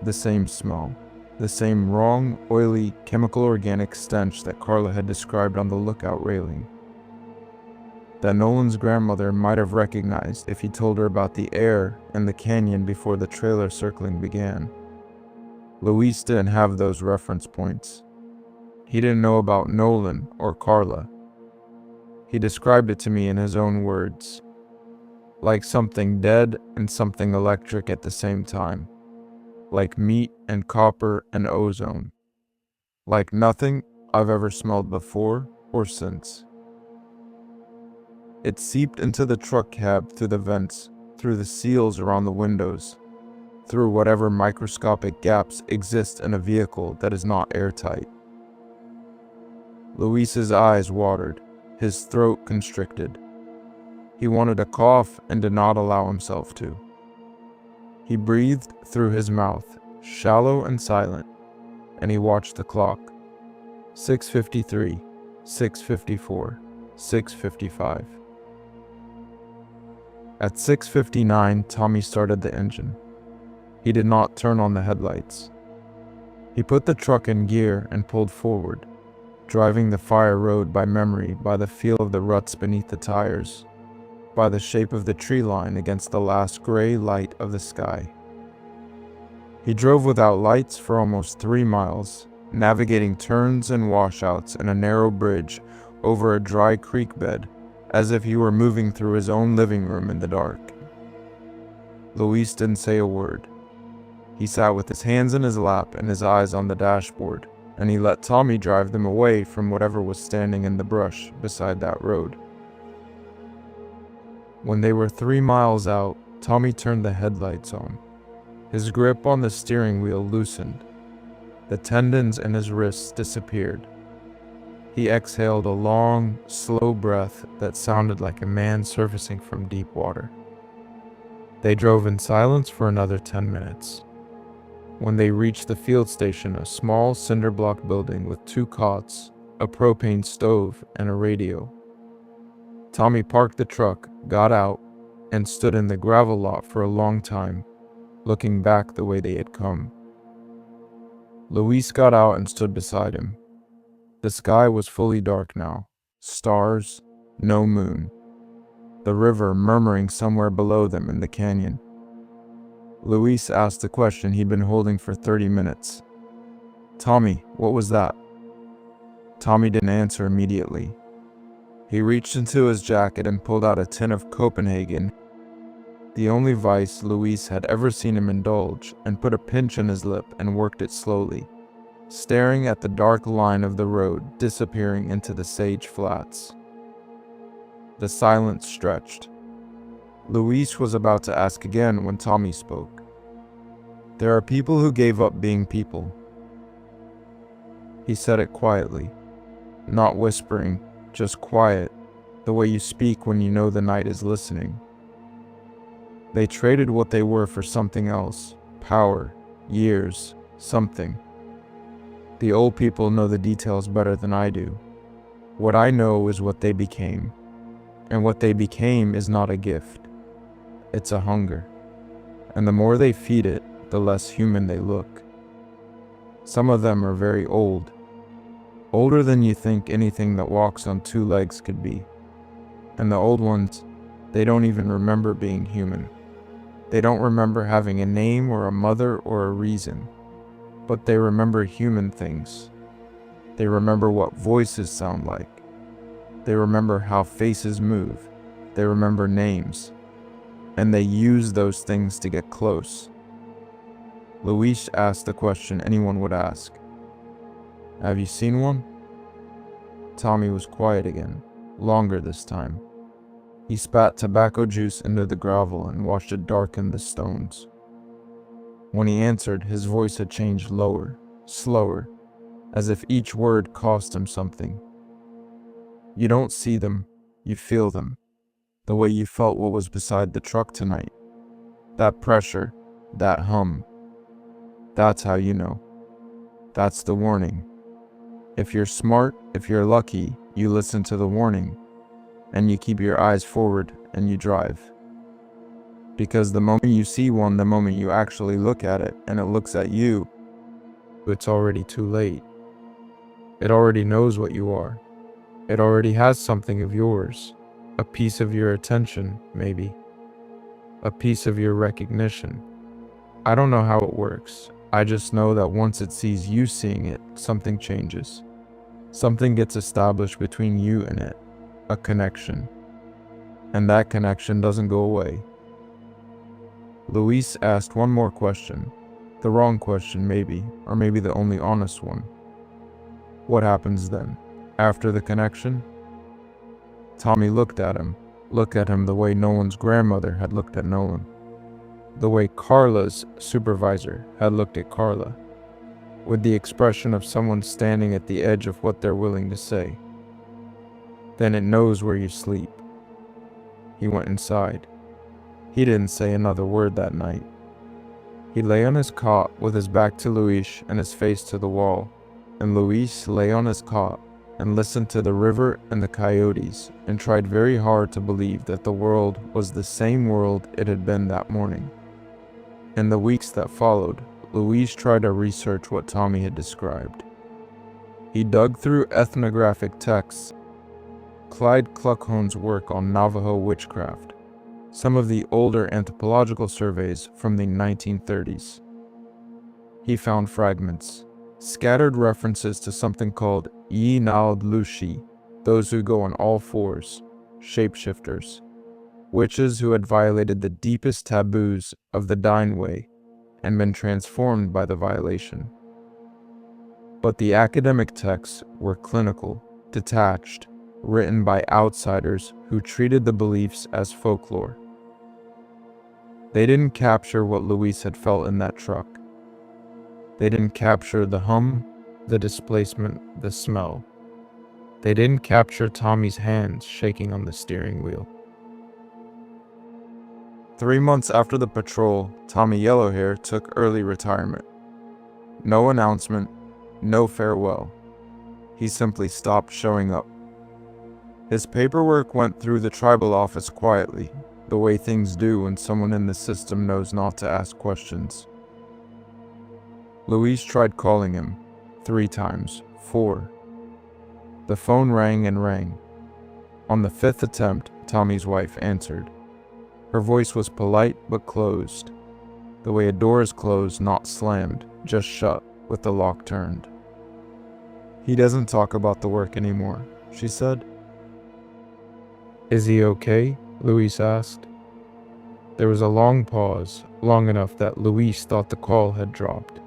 The same smell, the same wrong, oily, chemical organic stench that Carla had described on the lookout railing. That Nolan's grandmother might have recognized if he told her about the air and the canyon before the trailer circling began. Luis didn't have those reference points. He didn't know about Nolan or Carla. He described it to me in his own words, like something dead and something electric at the same time, like meat and copper and ozone, like nothing I've ever smelled before or since. It seeped into the truck cab through the vents, through the seals around the windows, through whatever microscopic gaps exist in a vehicle that is not airtight. Luis's eyes watered, his throat constricted. He wanted to cough and did not allow himself to. He breathed through his mouth, shallow and silent, and he watched the clock. 6:53, 6:54, 6:55. At 6:59, Tommy started the engine. He did not turn on the headlights. He put the truck in gear and pulled forward, driving the fire road by memory, by the feel of the ruts beneath the tires, by the shape of the tree line against the last gray light of the sky. He drove without lights for almost 3 miles, navigating turns and washouts in a narrow bridge over a dry creek bed, as if he were moving through his own living room in the dark. Luis didn't say a word. He sat with his hands in his lap and his eyes on the dashboard, and he let Tommy drive them away from whatever was standing in the brush beside that road. When they were 3 miles out, Tommy turned the headlights on. His grip on the steering wheel loosened. The tendons in his wrists disappeared. He exhaled a long, slow breath that sounded like a man surfacing from deep water. They drove in silence for another 10 minutes. When they reached the field station, a small cinder block building with 2 cots, a propane stove, and a radio, Tommy parked the truck, got out, and stood in the gravel lot for a long time, looking back the way they had come. Luis got out and stood beside him. The sky was fully dark now. Stars, no moon. The river murmuring somewhere below them in the canyon. Luis asked the question he'd been holding for 30 minutes. "Tommy, what was that?" Tommy didn't answer immediately. He reached into his jacket and pulled out a tin of Copenhagen, the only vice Luis had ever seen him indulge, and put a pinch in his lip and worked it slowly, staring at the dark line of the road disappearing into the sage flats. The silence stretched. Luis was about to ask again when Tommy spoke. "There are people who gave up being people." He said it quietly, not whispering, just quiet, the way you speak when you know the night is listening. They traded what they were for something else, power, years, something. The old people know the details better than I do. What I know is what they became, and what they became is not a gift. It's a hunger, and the more they feed it, the less human they look. Some of them are very old, older than you think anything that walks on 2 legs could be. And the old ones, they don't even remember being human. They don't remember having a name or a mother or a reason, but they remember human things. They remember what voices sound like. They remember how faces move. They remember names. And they use those things to get close. Luis asked the question anyone would ask. "Have you seen one?" Tommy was quiet again, longer this time. He spat tobacco juice into the gravel and watched it darken the stones. When he answered, his voice had changed lower, slower, as if each word cost him something. "You don't see them, you feel them. The way you felt what was beside the truck tonight. That pressure, that hum. That's how you know. That's the warning. If you're smart, if you're lucky, you listen to the warning, and you keep your eyes forward and you drive. Because the moment you see one, the moment you actually look at it and it looks at you, it's already too late. It already knows what you are. It already has something of yours. A piece of your attention, maybe. A piece of your recognition. I don't know how it works. I just know that once it sees you seeing it, something changes. Something gets established between you and it, a connection. And that connection doesn't go away. Luis asked one more question. The wrong question, maybe, or maybe the only honest one. What happens then? After the connection? Tommy looked at him the way Nolan's grandmother had looked at Nolan. The way Carla's supervisor had looked at Carla. With the expression of someone standing at the edge of what they're willing to say. Then it knows where you sleep. He went inside. He didn't say another word that night. He lay on his cot with his back to Luis and his face to the wall, and Luis lay on his cot and listened to the river and the coyotes and tried very hard to believe that the world was the same world it had been that morning. In the weeks that followed, Luis tried to research what Tommy had described. He dug through ethnographic texts, Clyde Cluckhone's work on Navajo witchcraft, some of the older anthropological surveys from the 1930s. He found fragments, scattered references to something called Yi-Nald-Lushi, those who go on all fours, shapeshifters, witches who had violated the deepest taboos of the Dine Way and been transformed by the violation. But the academic texts were clinical, detached, written by outsiders who treated the beliefs as folklore. They didn't capture what Luis had felt in that truck. They didn't capture the hum, the displacement, the smell. They didn't capture Tommy's hands shaking on the steering wheel. 3 months after the patrol, Tommy Yellowhair took early retirement. No announcement, no farewell. He simply stopped showing up. His paperwork went through the tribal office quietly, the way things do when someone in the system knows not to ask questions. Luis tried calling him, 3 times, 4. The phone rang and rang. On the 5th attempt, Tommy's wife answered. Her voice was polite but closed, the way a door is closed, not slammed, just shut, with the lock turned. He doesn't talk about the work anymore, she said. Is he okay? Luis asked. There was a long pause, long enough that Luis thought the call had dropped.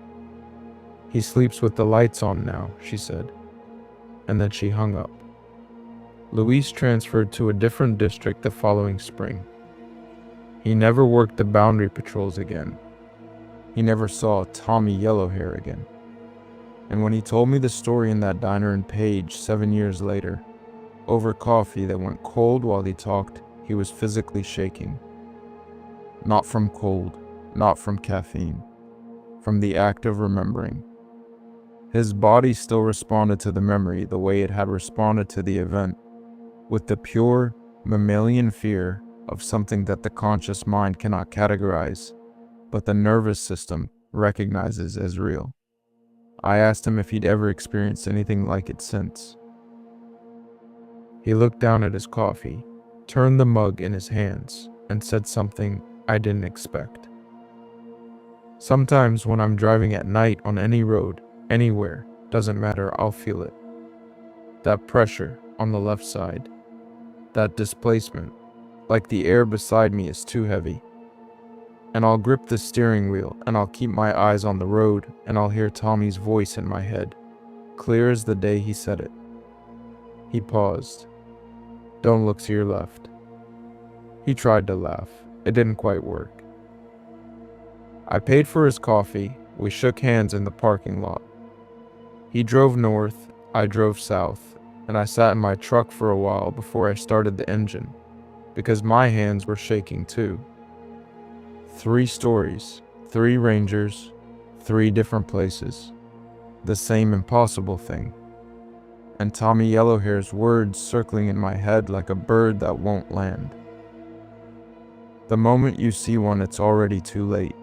He sleeps with the lights on now, she said, and then she hung up. Luis transferred to a different district the following spring. He never worked the boundary patrols again. He never saw Tommy Yellowhair again. And when he told me the story in that diner in Page 7 years later, over coffee that went cold while he talked, he was physically shaking. Not from cold, not from caffeine, from the act of remembering. His body still responded to the memory the way it had responded to the event, with the pure, mammalian fear of something that the conscious mind cannot categorize, but the nervous system recognizes as real. I asked him if he'd ever experienced anything like it since. He looked down at his coffee, turned the mug in his hands, and said something I didn't expect. Sometimes when I'm driving at night on any road, anywhere, doesn't matter, I'll feel it. That pressure on the left side, that displacement, like the air beside me is too heavy. And I'll grip the steering wheel and I'll keep my eyes on the road and I'll hear Tommy's voice in my head, clear as the day he said it. He paused. Don't look to your left. He tried to laugh. It didn't quite work. I paid for his coffee. We shook hands in the parking lot. He drove north, I drove south, and I sat in my truck for a while before I started the engine, because my hands were shaking too. 3 stories, 3 rangers, 3 different places. The same impossible thing. And Tommy Yellowhair's words circling in my head like a bird that won't land. The moment you see one, it's already too late.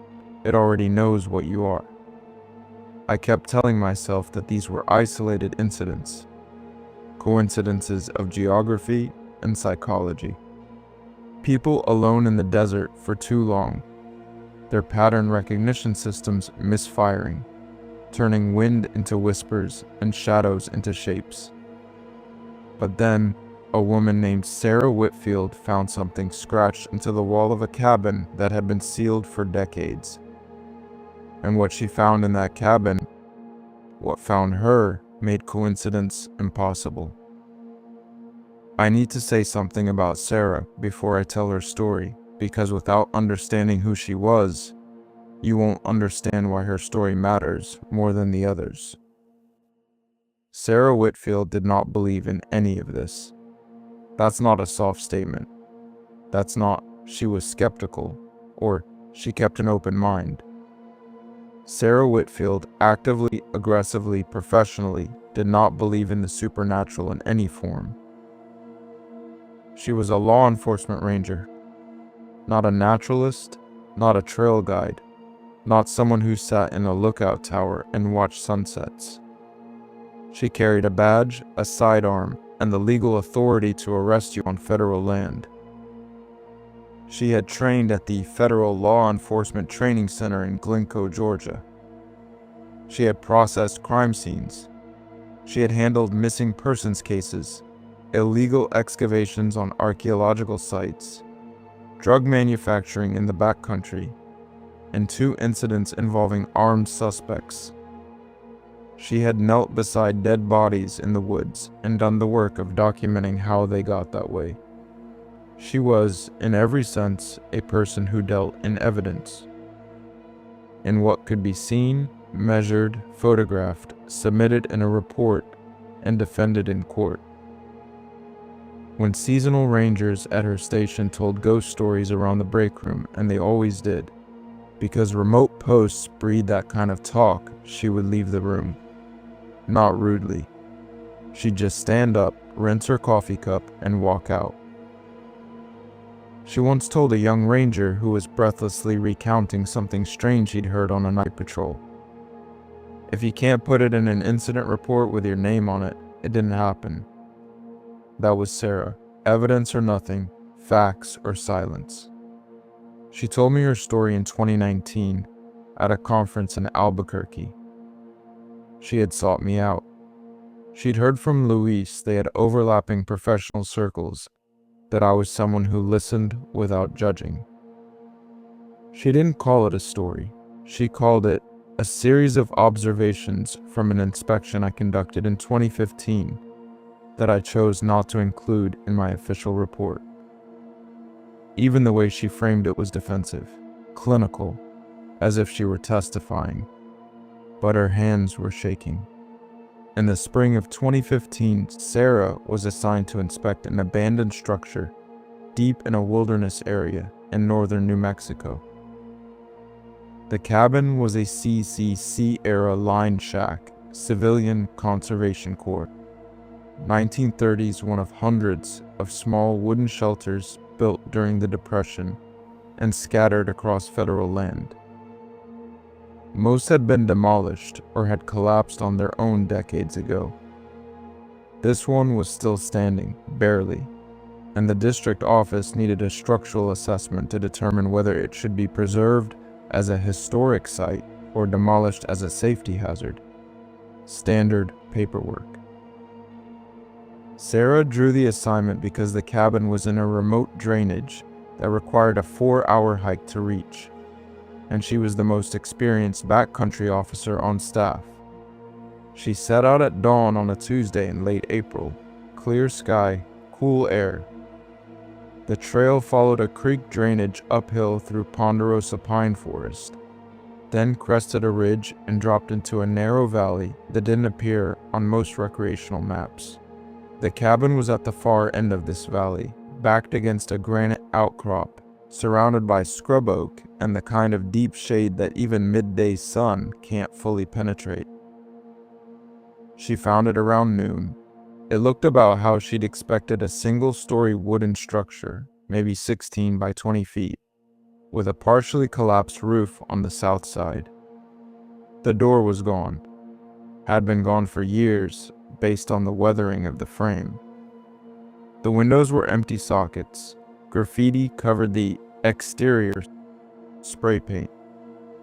It already knows what you are. I kept telling myself that these were isolated incidents, coincidences of geography and psychology. People alone in the desert for too long. their pattern recognition systems misfiring, turning wind into whispers and shadows into shapes. But then, a woman named Sarah Whitfield found something scratched into the wall of a cabin that had been sealed for decades. And what she found in that cabin, what found her, made coincidence impossible. I need to say something about Sarah before I tell her story, because without understanding who she was, you won't understand why her story matters more than the others. Sarah Whitfield did not believe in any of this. That's not a soft statement. That's not, she was skeptical, or she kept an open mind. Sarah Whitfield actively, aggressively, professionally did not believe in the supernatural in any form. She was a law enforcement ranger, not a naturalist, not a trail guide, not someone who sat in a lookout tower and watched sunsets. She carried a badge, a sidearm, and the legal authority to arrest you on federal land. She had trained at the Federal Law Enforcement Training Center in Glencoe, Georgia. She had processed crime scenes. She had handled missing persons cases, illegal excavations on archaeological sites, drug manufacturing in the backcountry, and 2 incidents involving armed suspects. She had knelt beside dead bodies in the woods and done the work of documenting how they got that way. She was, in every sense, a person who dealt in evidence, in what could be seen, measured, photographed, submitted in a report, and defended in court. When seasonal rangers at her station told ghost stories around the break room, and they always did, because remote posts breed that kind of talk, she would leave the room. Not rudely. She'd just stand up, rinse her coffee cup, and walk out. She once told a young ranger who was breathlessly recounting something strange he'd heard on a night patrol, "If you can't put it in an incident report with your name on it, it didn't happen." That was Sarah. Evidence or nothing, facts or silence. She told me her story in 2019 at a conference in Albuquerque. She had sought me out. She'd heard from Luis they had overlapping professional circles, that I was someone who listened without judging. She didn't call it a story. She called it a series of observations from an inspection I conducted in 2015 that I chose not to include in my official report. Even the way she framed it was defensive, clinical, as if she were testifying, but her hands were shaking. In the spring of 2015, Sarah was assigned to inspect an abandoned structure deep in a wilderness area in northern New Mexico. The cabin was a CCC-era line shack, Civilian Conservation Corps. 1930s, one of hundreds of small wooden shelters built during the Depression and scattered across federal land. Most had been demolished or had collapsed on their own decades ago. This one was still standing, barely, and the district office needed a structural assessment to determine whether it should be preserved as a historic site or demolished as a safety hazard. Standard paperwork. Sarah drew the assignment because the cabin was in a remote drainage that required a 4-hour hike to reach, and she was the most experienced backcountry officer on staff. She set out at dawn on a Tuesday in late April. Clear sky, cool air. The trail followed a creek drainage uphill through ponderosa pine forest, then crested a ridge and dropped into a narrow valley that didn't appear on most recreational maps. The cabin was at the far end of this valley, backed against a granite outcrop, surrounded by scrub oak and the kind of deep shade that even midday sun can't fully penetrate. She found it around noon. It looked about how she'd expected a single-story wooden structure, maybe 16 by 20 feet, with a partially collapsed roof on the south side. The door was gone. Had been gone for years, based on the weathering of the frame. The windows were empty sockets. Graffiti covered the exterior, spray paint.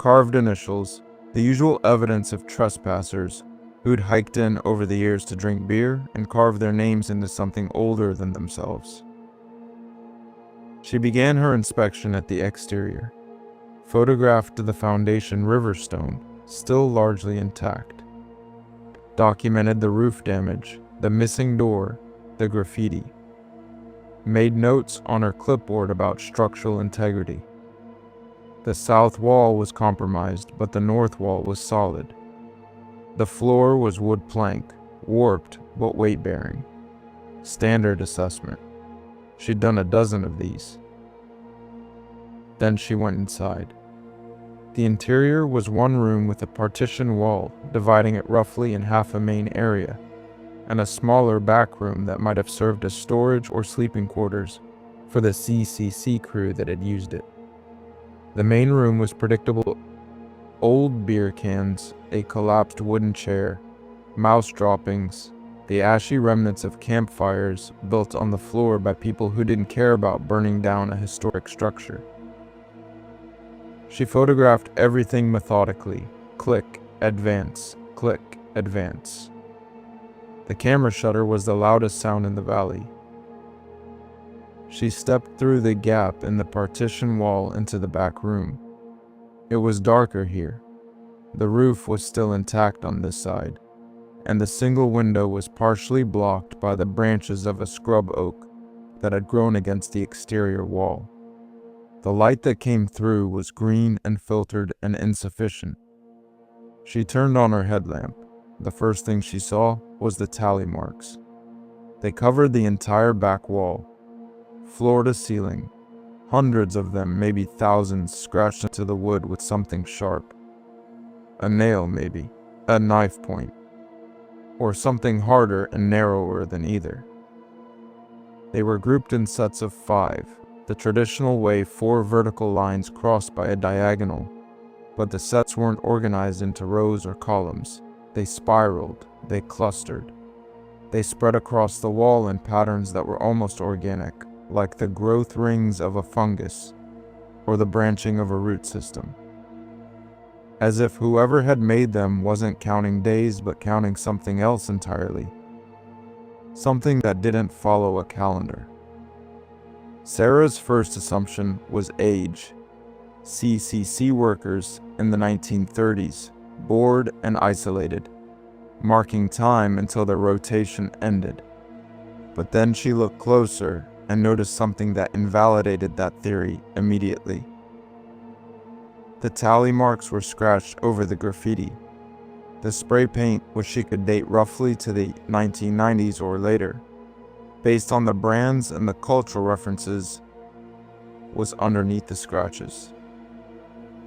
carved initials, the usual evidence of trespassers who'd hiked in over the years to drink beer and carve their names into something older than themselves. She began her inspection at the exterior, photographed the foundation river stone, still largely intact, documented the roof damage, the missing door, the graffiti, made notes on her clipboard about structural integrity. The south wall was compromised, but the north wall was solid. The floor was wood plank, warped but weight-bearing. Standard assessment. She'd done a dozen of these. Then she went inside. The interior was one room with a partition wall dividing it roughly in half a main area, and a smaller back room that might have served as storage or sleeping quarters for the CCC crew that had used it. The main room was predictable: old beer cans, a collapsed wooden chair, mouse droppings, the ashy remnants of campfires built on the floor by people who didn't care about burning down a historic structure. She photographed everything methodically. Click, advance, click, advance. The camera shutter was the loudest sound in the valley. She stepped through the gap in the partition wall into the back room. It was darker here. The roof was still intact on this side, and the single window was partially blocked by the branches of a scrub oak that had grown against the exterior wall. The light that came through was green and filtered and insufficient. She turned on her headlamp. The first thing she saw was the tally marks. They covered the entire back wall, floor to ceiling, hundreds of them, maybe thousands, scratched into the wood with something sharp. A nail, maybe, a knife point, or something harder and narrower than either. They were grouped in sets of 5, the traditional way 4 vertical lines crossed by a diagonal, but the sets weren't organized into rows or columns. They spiraled, they clustered. They spread across the wall in patterns that were almost organic, like the growth rings of a fungus or the branching of a root system. As if whoever had made them wasn't counting days but counting something else entirely. Something that didn't follow a calendar. Sarah's first assumption was age. CCC workers in the 1930s, bored and isolated, marking time until their rotation ended. But then she looked closer and noticed something that invalidated that theory immediately. The tally marks were scratched over the graffiti. The spray paint, which she could date roughly to the 1990s or later, based on the brands and the cultural references, was underneath the scratches.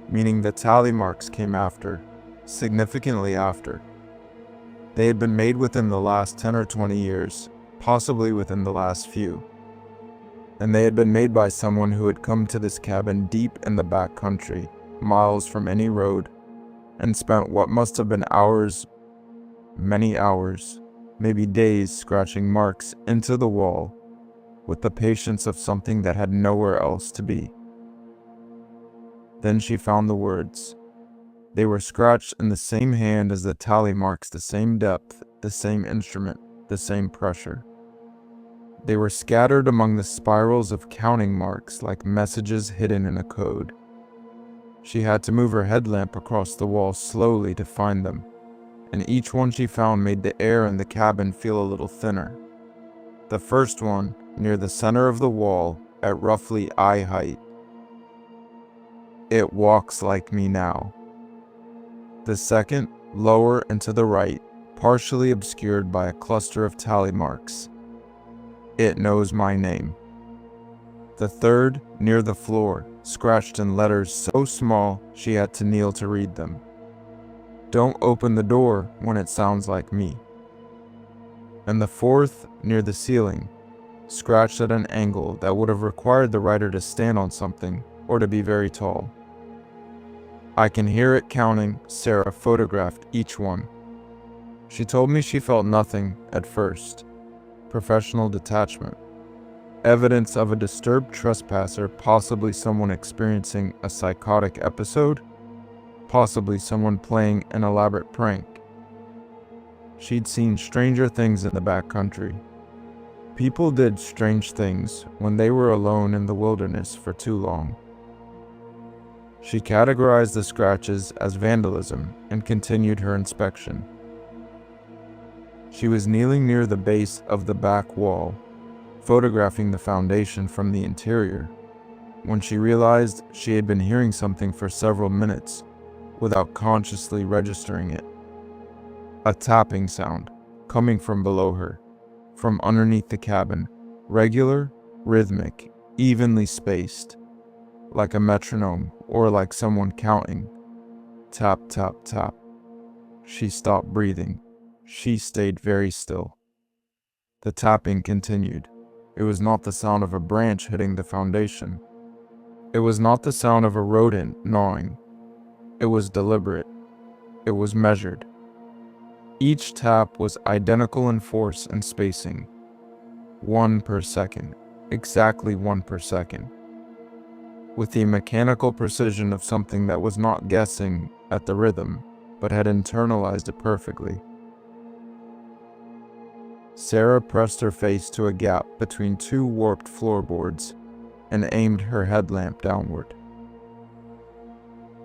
Meaning the tally marks came after, significantly after. They had been made within the last 10 or 20 years, possibly within the last few. And they had been made by someone who had come to this cabin deep in the backcountry, miles from any road, and spent what must have been hours, many hours, maybe days, scratching marks into the wall with the patience of something that had nowhere else to be. Then she found the words. They were scratched in the same hand as the tally marks, the same depth, the same instrument, the same pressure. They were scattered among the spirals of counting marks like messages hidden in a code. She had to move her headlamp across the wall slowly to find them, and each one she found made the air in the cabin feel a little thinner. The first one, near the center of the wall, at roughly eye height. It walks like me now. The second, lower and to the right, partially obscured by a cluster of tally marks. It knows my name. The third, near the floor, scratched in letters so small she had to kneel to read them. Don't open the door when it sounds like me. And the fourth, near the ceiling, scratched at an angle that would have required the writer to stand on something or to be very tall. I can hear it counting. Sarah photographed each one. She told me she felt nothing at first. Professional detachment. Evidence of a disturbed trespasser, possibly someone experiencing a psychotic episode? possibly someone playing an elaborate prank. She'd seen stranger things in the backcountry. People did strange things when they were alone in the wilderness for too long. She categorized the scratches as vandalism and continued her inspection. She was kneeling near the base of the back wall, photographing the foundation from the interior, when she realized she had been hearing something for several minutes without consciously registering it. A tapping sound coming from below her, from underneath the cabin, regular, rhythmic, evenly spaced, like a metronome or like someone counting. Tap, tap, tap. She stopped breathing. She stayed very still. The tapping continued. It was not the sound of a branch hitting the foundation. It was not the sound of a rodent gnawing. It was deliberate. It was measured. Each tap was identical in force and spacing. 1 per second. Exactly 1 per second. With the mechanical precision of something that was not guessing at the rhythm, but had internalized it perfectly. Sarah pressed her face to a gap between two warped floorboards and aimed her headlamp downward.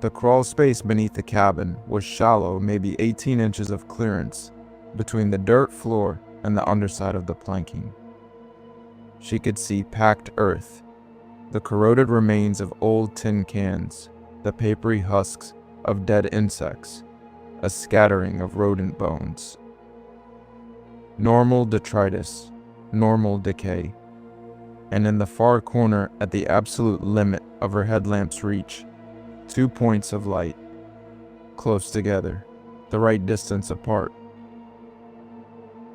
The crawl space beneath the cabin was shallow, maybe 18 inches of clearance between the dirt floor and the underside of the planking. She could see packed earth, the corroded remains of old tin cans, the papery husks of dead insects, a scattering of rodent bones. Normal detritus, normal decay. And in the far corner, at the absolute limit of her headlamp's reach, 2 points of light, close together, the right distance apart,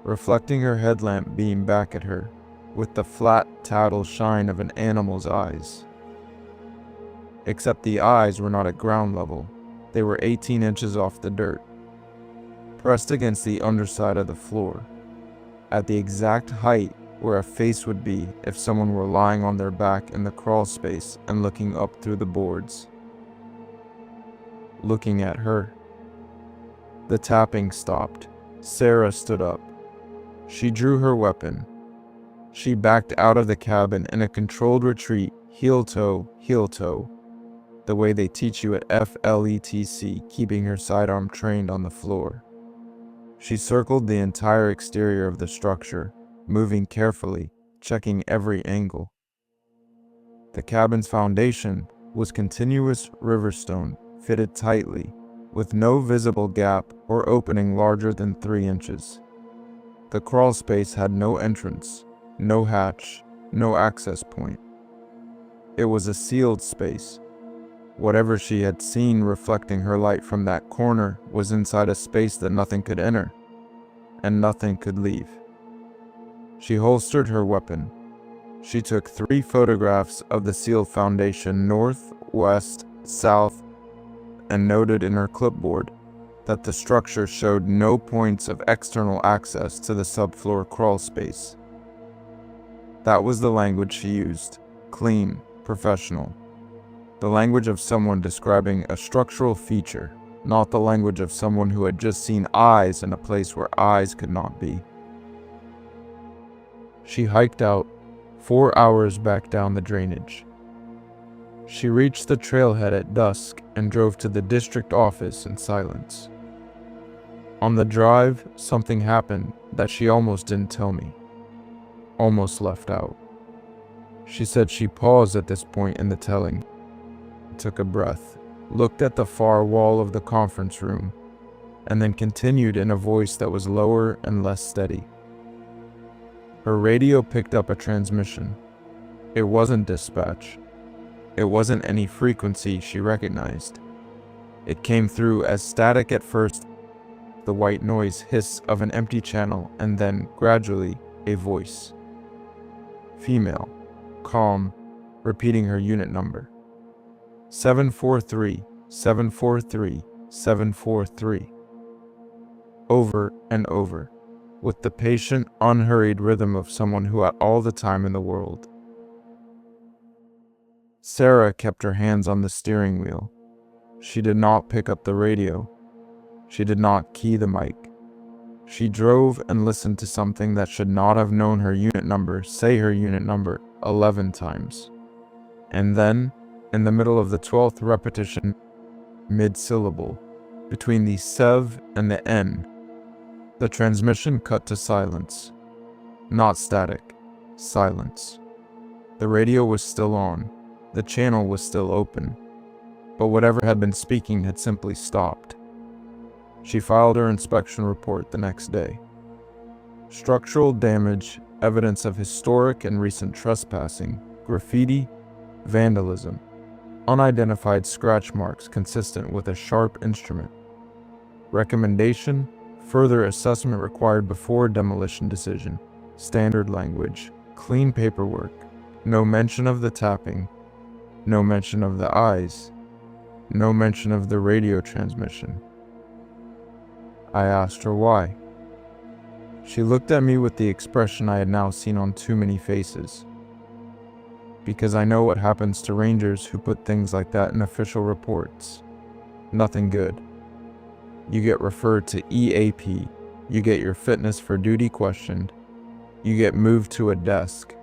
reflecting her headlamp beam back at her with the flat tattle shine of an animal's eyes. Except the eyes were not at ground level, they were 18 inches off the dirt, pressed against the underside of the floor, at the exact height where a face would be if someone were lying on their back in the crawl space and looking up through the boards. Looking at her. The tapping stopped. Sarah stood up. She drew her weapon. She backed out of the cabin in a controlled retreat, heel-toe, the way they teach you at FLETC, keeping her sidearm trained on the floor. She circled the entire exterior of the structure, moving carefully, checking every angle. The cabin's foundation was continuous riverstone, fitted tightly, with no visible gap or opening larger than 3 inches. The crawl space had no entrance, no hatch, no access point. It was a sealed space. Whatever she had seen reflecting her light from that corner was inside a space that nothing could enter, and nothing could leave. She holstered her weapon. She took 3 photographs of the sealed foundation north, west, south, and noted in her clipboard that the structure showed no points of external access to the subfloor crawl space. That was the language she used. Clean, professional. The language of someone describing a structural feature, not the language of someone who had just seen eyes in a place where eyes could not be. She hiked out, 4 hours back down the drainage. She reached the trailhead at dusk and drove to the district office in silence. On the drive, something happened that she almost didn't tell me. Almost left out. She said she paused at this point in the telling, took a breath, looked at the far wall of the conference room, and then continued in a voice that was lower and less steady. Her radio picked up a transmission. It wasn't dispatch. It wasn't any frequency she recognized. It came through as static at first, the white noise hiss of an empty channel, and then, gradually, a voice. Female, calm, repeating her unit number. 743, 743, 743. Over and over, with the patient, unhurried rhythm of someone who had all the time in the world. Sarah kept her hands on the steering wheel. She did not pick up the radio. She did not key the mic. She drove and listened to something that should not have known her unit number say her unit number 11 times. And then, in the middle of the 12th repetition, mid-syllable, between the sev and the n, the transmission cut to silence. Not static, silence. The radio was still on. The channel was still open. But whatever had been speaking had simply stopped. She filed her inspection report the next day. Structural damage, evidence of historic and recent trespassing, graffiti, vandalism, unidentified scratch marks consistent with a sharp instrument. Recommendation, further assessment required before demolition decision. Standard language, clean paperwork, no mention of the tapping, no mention of the eyes, no mention of the radio transmission. I asked her why. She looked at me with the expression I had now seen on too many faces. Because I know what happens to rangers who put things like that in official reports. Nothing good. You get referred to EAP, you get your fitness for duty questioned, you get moved to a desk,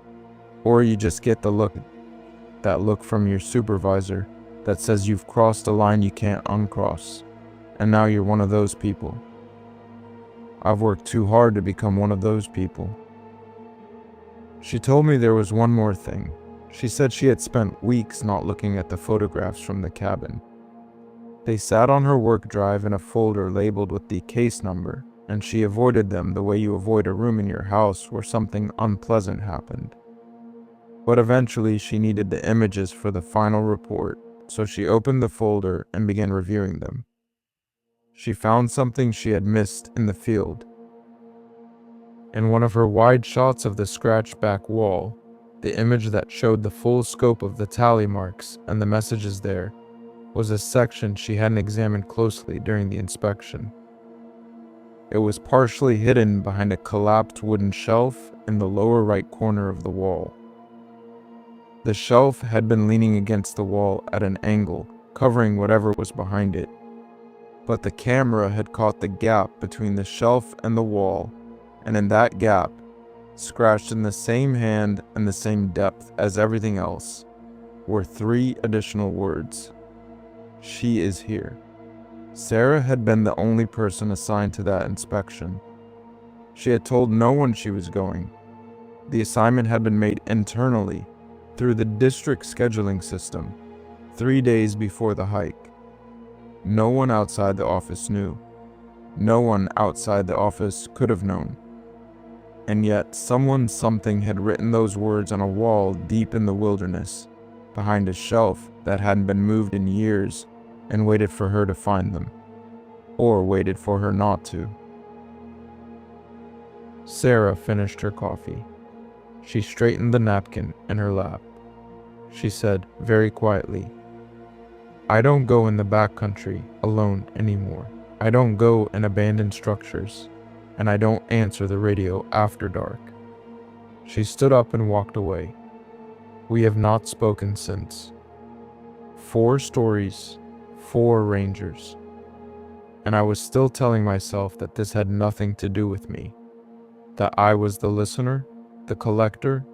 or you just get that look from your supervisor that says you've crossed a line you can't uncross, and now you're one of those people. I've worked too hard to become one of those people. She told me there was one more thing. She said she had spent weeks not looking at the photographs from the cabin. They sat on her work drive in a folder labeled with the case number, and she avoided them the way you avoid a room in your house where something unpleasant happened. But eventually she needed the images for the final report, so she opened the folder and began reviewing them. She found something she had missed in the field. In one of her wide shots of the scratched back wall, the image that showed the full scope of the tally marks and the messages there was a section she hadn't examined closely during the inspection. It was partially hidden behind a collapsed wooden shelf in the lower right corner of the wall. The shelf had been leaning against the wall at an angle, covering whatever was behind it. But the camera had caught the gap between the shelf and the wall, and in that gap, scratched in the same hand and the same depth as everything else, were 3 additional words. She is here. Sarah had been the only person assigned to that inspection. She had told no one she was going. The assignment had been made internally, through the district scheduling system, 3 days before the hike. No one outside the office knew. No one outside the office could have known. And yet something had written those words on a wall deep in the wilderness, behind a shelf that hadn't been moved in years, and waited for her to find them. Or waited for her not to. Sarah finished her coffee. She straightened the napkin in her lap. She said very quietly, "I don't go in the backcountry alone anymore. I don't go in abandoned structures, and I don't answer the radio after dark." She stood up and walked away. We have not spoken since. 4 stories, 4 rangers. And I was still telling myself that this had nothing to do with me. That I was the listener, the collector,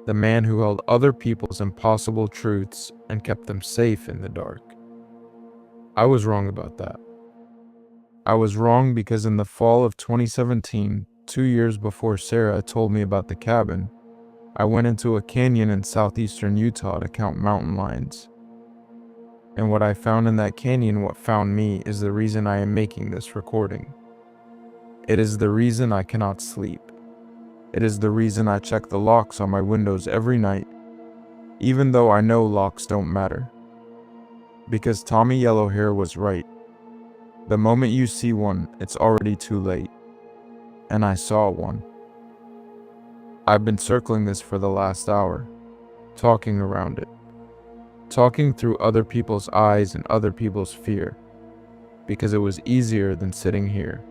the man who held other people's impossible truths and kept them safe in the dark. I was wrong about that. I was wrong because in the fall of 2017, 2 years before Sarah told me about the cabin, I went into a canyon in southeastern Utah to count mountain lions. And what I found in that canyon, what found me, is the reason I am making this recording. It is the reason I cannot sleep. It is the reason I check the locks on my windows every night, even though I know locks don't matter. Because Tommy Yellowhair was right. The moment you see one, it's already too late. And I saw one. I've been circling this for the last hour, talking around it. Talking through other people's eyes and other people's fear. Because it was easier than sitting here,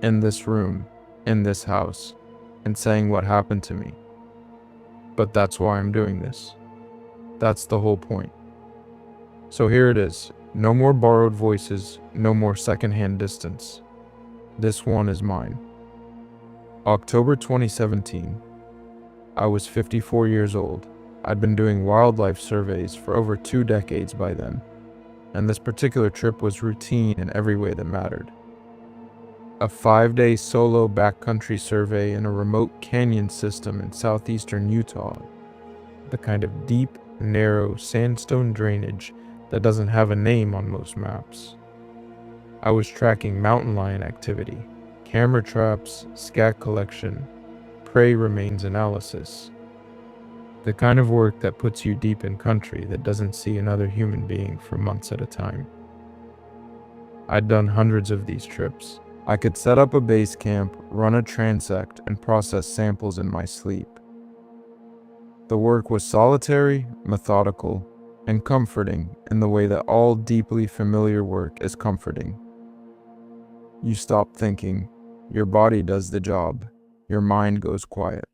in this room, in this house, and saying what happened to me. But that's why I'm doing this. That's the whole point. So here it is. No more borrowed voices, no more secondhand distance. This one is mine. October 2017. I was 54 years old. I'd been doing wildlife surveys for over 2 decades by then, and this particular trip was routine in every way that mattered. A 5-day solo backcountry survey in a remote canyon system in southeastern Utah, the kind of deep, narrow sandstone drainage that doesn't have a name on most maps. I was tracking mountain lion activity, camera traps, scat collection, prey remains analysis. The kind of work that puts you deep in country that doesn't see another human being for months at a time. I'd done hundreds of these trips. I could set up a base camp, run a transect, and process samples in my sleep. The work was solitary, methodical, and comforting in the way that all deeply familiar work is comforting. You stop thinking, your body does the job, your mind goes quiet.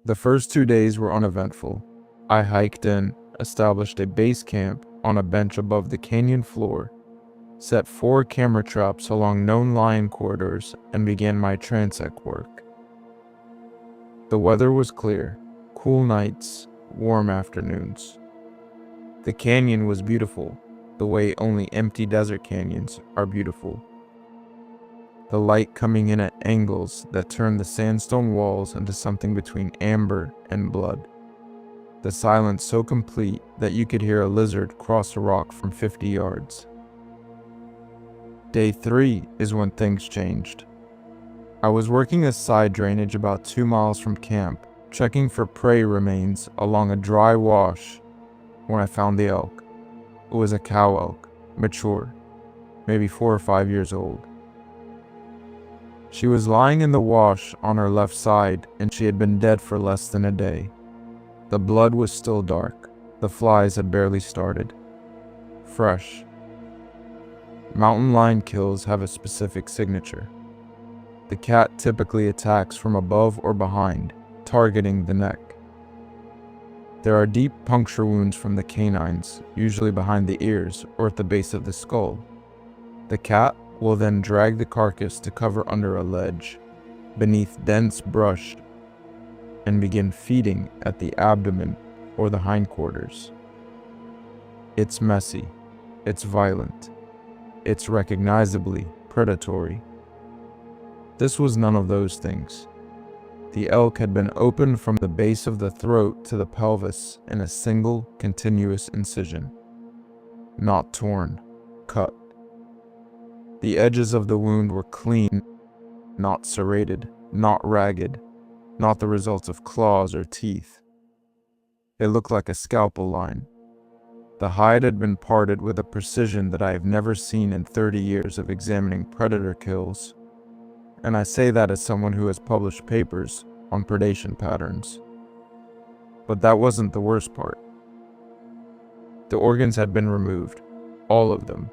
The first 2 days were uneventful. I hiked in, established a base camp on a bench above the canyon floor, set 4 camera traps along known lion corridors, and began my transect work. The weather was clear, cool nights, warm afternoons. The canyon was beautiful, the way only empty desert canyons are beautiful. The light coming in at angles that turned the sandstone walls into something between amber and blood. The silence so complete that you could hear a lizard cross a rock from 50 yards. Day 3 is when things changed. I was working a side drainage about 2 miles from camp, checking for prey remains along a dry wash, when I found the elk. It was a cow elk, mature, maybe 4 or 5 years old. She was lying in the wash on her left side, and she had been dead for less than a day. The blood was still dark. The flies had barely started. Fresh. Mountain lion kills have a specific signature. The cat typically attacks from above or behind, targeting the neck. There are deep puncture wounds from the canines, usually behind the ears or at the base of the skull. The cat will then drag the carcass to cover under a ledge, beneath dense brush, and begin feeding at the abdomen or the hindquarters. It's messy, it's violent, it's recognizably predatory. This was none of those things. The elk had been opened from the base of the throat to the pelvis in a single, continuous incision. Not torn, cut. The edges of the wound were clean, not serrated, not ragged, not the result of claws or teeth. It looked like a scalpel line. The hide had been parted with a precision that I have never seen in 30 years of examining predator kills. And I say that as someone who has published papers on predation patterns. But that wasn't the worst part. The organs had been removed, all of them.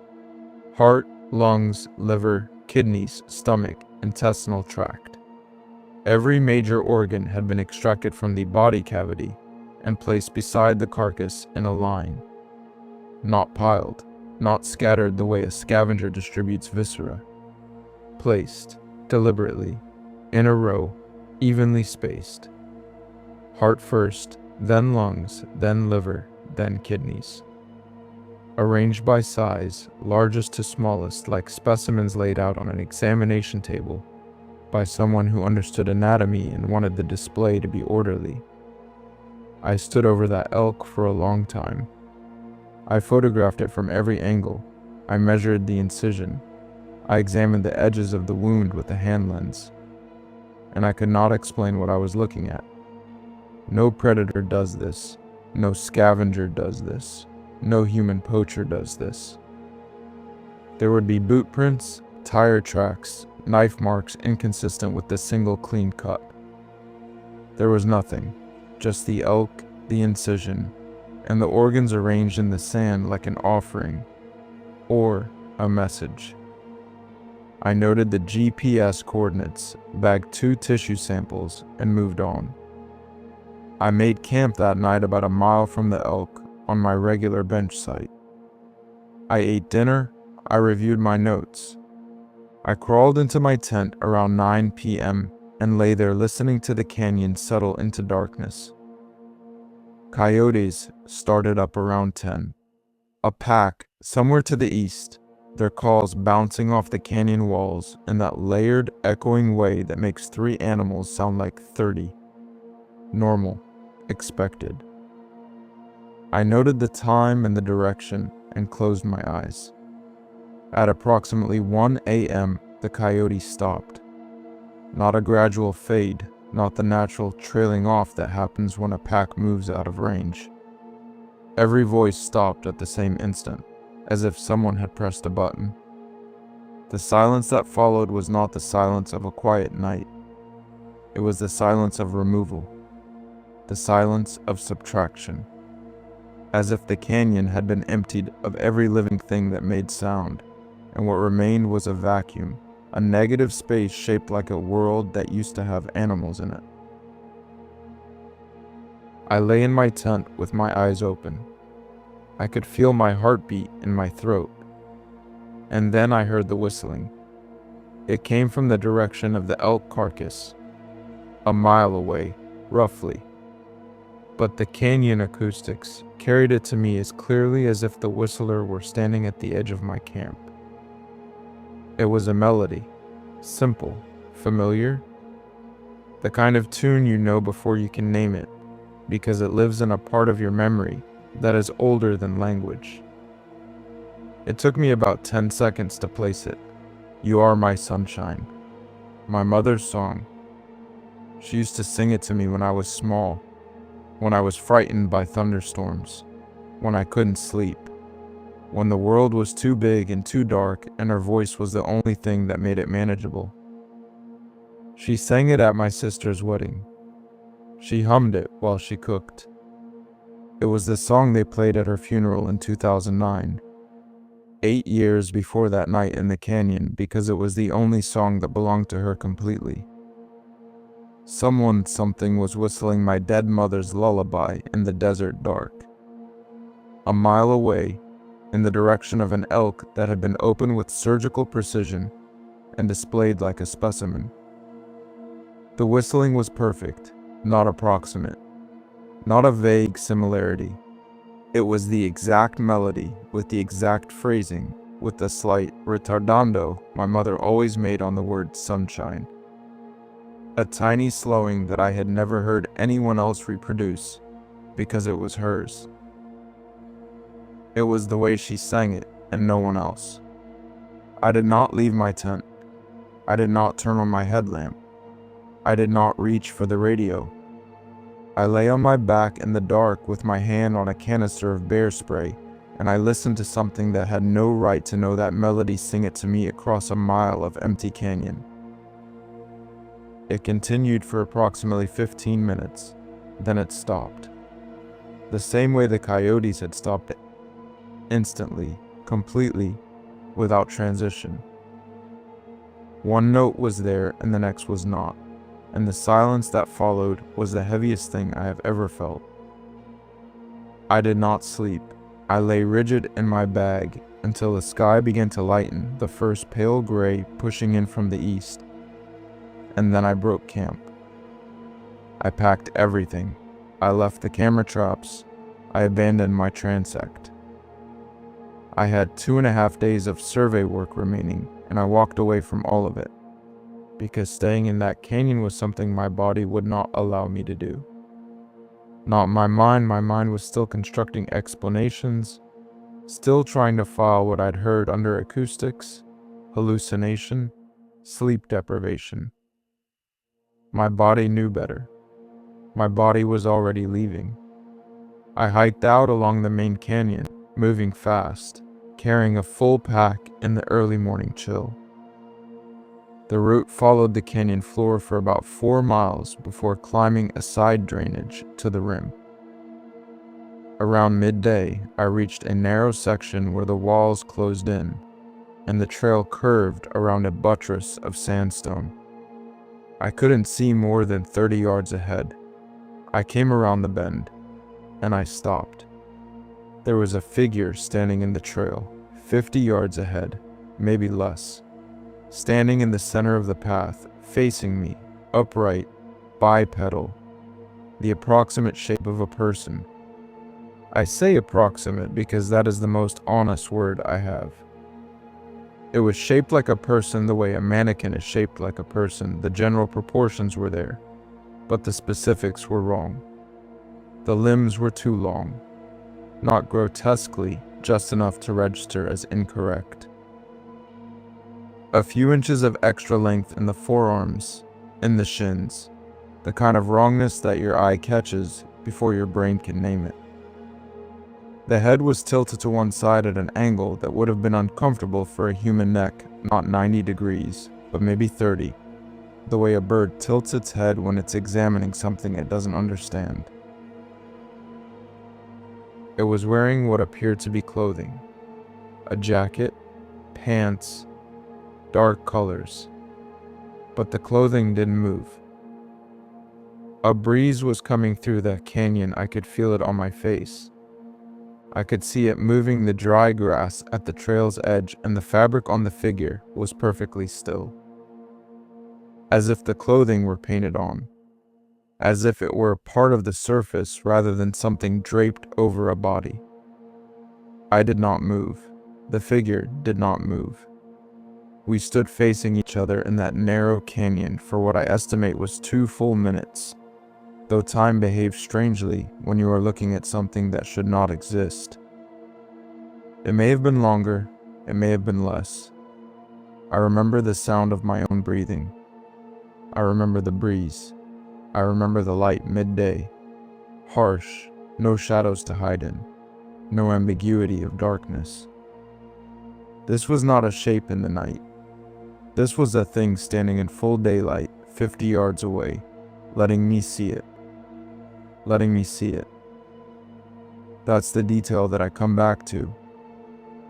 Heart, lungs, liver, kidneys, stomach, intestinal tract. Every major organ had been extracted from the body cavity and placed beside the carcass in a line. Not piled, not scattered the way a scavenger distributes viscera. Placed, deliberately, in a row, evenly spaced. Heart first, then lungs, then liver, then kidneys. Arranged by size, largest to smallest, like specimens laid out on an examination table by someone who understood anatomy and wanted the display to be orderly. I stood over that elk for a long time. I photographed it from every angle. I measured the incision. I examined the edges of the wound with a hand lens. And I could not explain what I was looking at. No predator does this. No scavenger does this. No human poacher does this. There would be boot prints, tire tracks, knife marks inconsistent with the single clean cut. There was nothing, just the elk, the incision, and the organs arranged in the sand like an offering, or a message. I noted the GPS coordinates, bagged 2 tissue samples, and moved on. I made camp that night about a mile from the elk on my regular bench site. I ate dinner, I reviewed my notes. I crawled into my tent around 9 p.m. and lay there listening to the canyon settle into darkness. Coyotes started up around 10. A pack, somewhere to the east, their calls bouncing off the canyon walls in that layered, echoing way that makes 3 animals sound like 30. Normal. Expected. I noted the time and the direction and closed my eyes. At approximately 1 a.m., the coyote stopped. Not a gradual fade, not the natural trailing off that happens when a pack moves out of range. Every voice stopped at the same instant, as if someone had pressed a button. The silence that followed was not the silence of a quiet night. It was the silence of removal, the silence of subtraction. As if the canyon had been emptied of every living thing that made sound, and what remained was a vacuum, a negative space shaped like a world that used to have animals in it. I lay in my tent with my eyes open. I could feel my heartbeat in my throat. And then I heard the whistling. It came from the direction of the elk carcass, a mile away, roughly. But the canyon acoustics carried it to me as clearly as if the whistler were standing at the edge of my camp. It was a melody, simple, familiar, the kind of tune you know before you can name it, because it lives in a part of your memory that is older than language. It took me about 10 seconds to place it. You Are My Sunshine, my mother's song. She used to sing it to me when I was small, when I was frightened by thunderstorms, when I couldn't sleep, when the world was too big and too dark and her voice was the only thing that made it manageable. She sang it at my sister's wedding. She hummed it while she cooked. It was the song they played at her funeral in 2009, 8 years before that night in the canyon, because it was the only song that belonged to her completely. Something was whistling my dead mother's lullaby in the desert dark. A mile away, in the direction of an elk that had been opened with surgical precision and displayed like a specimen. The whistling was perfect, not approximate, not a vague similarity. It was the exact melody, with the exact phrasing, with the slight retardando my mother always made on the word sunshine. A tiny slowing that I had never heard anyone else reproduce, because it was hers. It was the way she sang it, and no one else. I did not leave my tent. I did not turn on my headlamp. I did not reach for the radio. I lay on my back in the dark with my hand on a canister of bear spray, and I listened to something that had no right to know that melody sing it to me across a mile of empty canyon. It continued for approximately 15 minutes, then it stopped. The same way the coyotes had stopped it. Instantly, completely, without transition. One note was there and the next was not, and the silence that followed was the heaviest thing I have ever felt. I did not sleep. I lay rigid in my bag until the sky began to lighten, the first pale gray pushing in from the east, and then I broke camp. I packed everything. I left the camera traps. I abandoned my transect. I had 2.5 days of survey work remaining, and I walked away from all of it, because staying in that canyon was something my body would not allow me to do. Not my mind was still constructing explanations, still trying to file what I'd heard under acoustics, hallucination, sleep deprivation. My body knew better. My body was already leaving. I hiked out along the main canyon, moving fast, carrying a full pack in the early morning chill. The route followed the canyon floor for about 4 miles before climbing a side drainage to the rim. Around midday, I reached a narrow section where the walls closed in, and the trail curved around a buttress of sandstone. I couldn't see more than 30 yards ahead. I came around the bend, and I stopped. There was a figure standing in the trail, 50 yards ahead, maybe less. Standing in the center of the path, facing me, upright, bipedal, the approximate shape of a person. I say approximate because that is the most honest word I have. It was shaped like a person the way a mannequin is shaped like a person. The general proportions were there, but the specifics were wrong. The limbs were too long, not grotesquely, just enough to register as incorrect. A few inches of extra length in the forearms, in the shins, the kind of wrongness that your eye catches before your brain can name it. The head was tilted to one side at an angle that would have been uncomfortable for a human neck, not 90 degrees, but maybe 30, the way a bird tilts its head when it's examining something it doesn't understand. It was wearing what appeared to be clothing, a jacket, pants, dark colors, but the clothing didn't move. A breeze was coming through the canyon. I could feel it on my face. I could see it moving the dry grass at the trail's edge, and the fabric on the figure was perfectly still, as if the clothing were painted on, as if it were a part of the surface rather than something draped over a body. I did not move. The figure did not move. We stood facing each other in that narrow canyon for what I estimate was 2 full minutes, though time behaves strangely when you are looking at something that should not exist. It may have been longer, it may have been less. I remember the sound of my own breathing. I remember the breeze. I remember the light midday, harsh, no shadows to hide in, no ambiguity of darkness. This was not a shape in the night. This was a thing standing in full daylight, 50 yards away, letting me see it. Letting me see it. That's the detail that I come back to.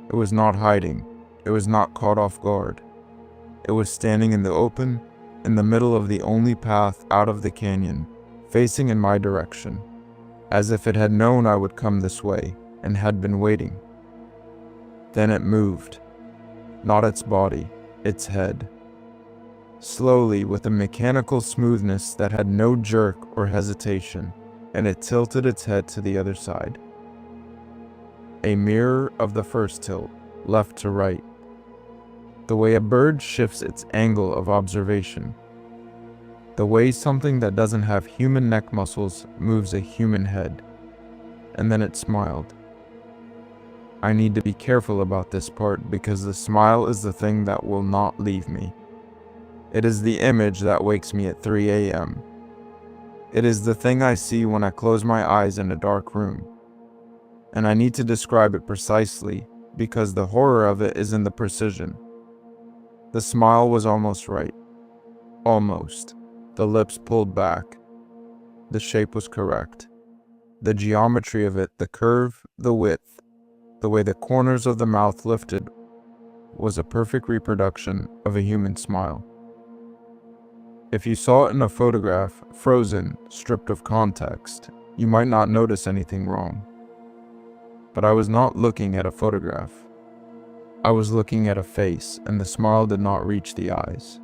It was not hiding. It was not caught off guard. It was standing in the open, in the middle of the only path out of the canyon, facing in my direction, as if it had known I would come this way and had been waiting. Then it moved. Not its body, its head. Slowly, with a mechanical smoothness that had no jerk or hesitation, and it tilted its head to the other side. A mirror of the first tilt, left to right. The way a bird shifts its angle of observation. The way something that doesn't have human neck muscles moves a human head. And then it smiled. I need to be careful about this part because the smile is the thing that will not leave me. It is the image that wakes me at 3 a.m. It is the thing I see when I close my eyes in a dark room. And I need to describe it precisely because the horror of it is in the precision. The smile was almost right. Almost. The lips pulled back. The shape was correct. The geometry of it, the curve, the width, the way the corners of the mouth lifted, was a perfect reproduction of a human smile. If you saw it in a photograph, frozen, stripped of context, you might not notice anything wrong. But I was not looking at a photograph. I was looking at a face, and the smile did not reach the eyes.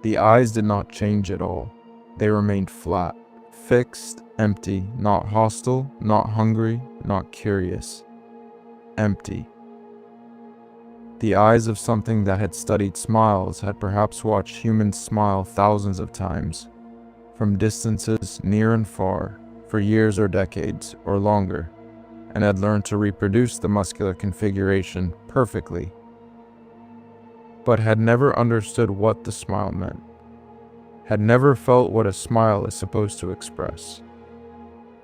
The eyes did not change at all. They remained flat, fixed, empty, not hostile, not hungry, not curious. Empty. The eyes of something that had studied smiles, had perhaps watched humans smile thousands of times, from distances near and far, for years or decades, or longer, and had learned to reproduce the muscular configuration perfectly, but had never understood what the smile meant, had never felt what a smile is supposed to express.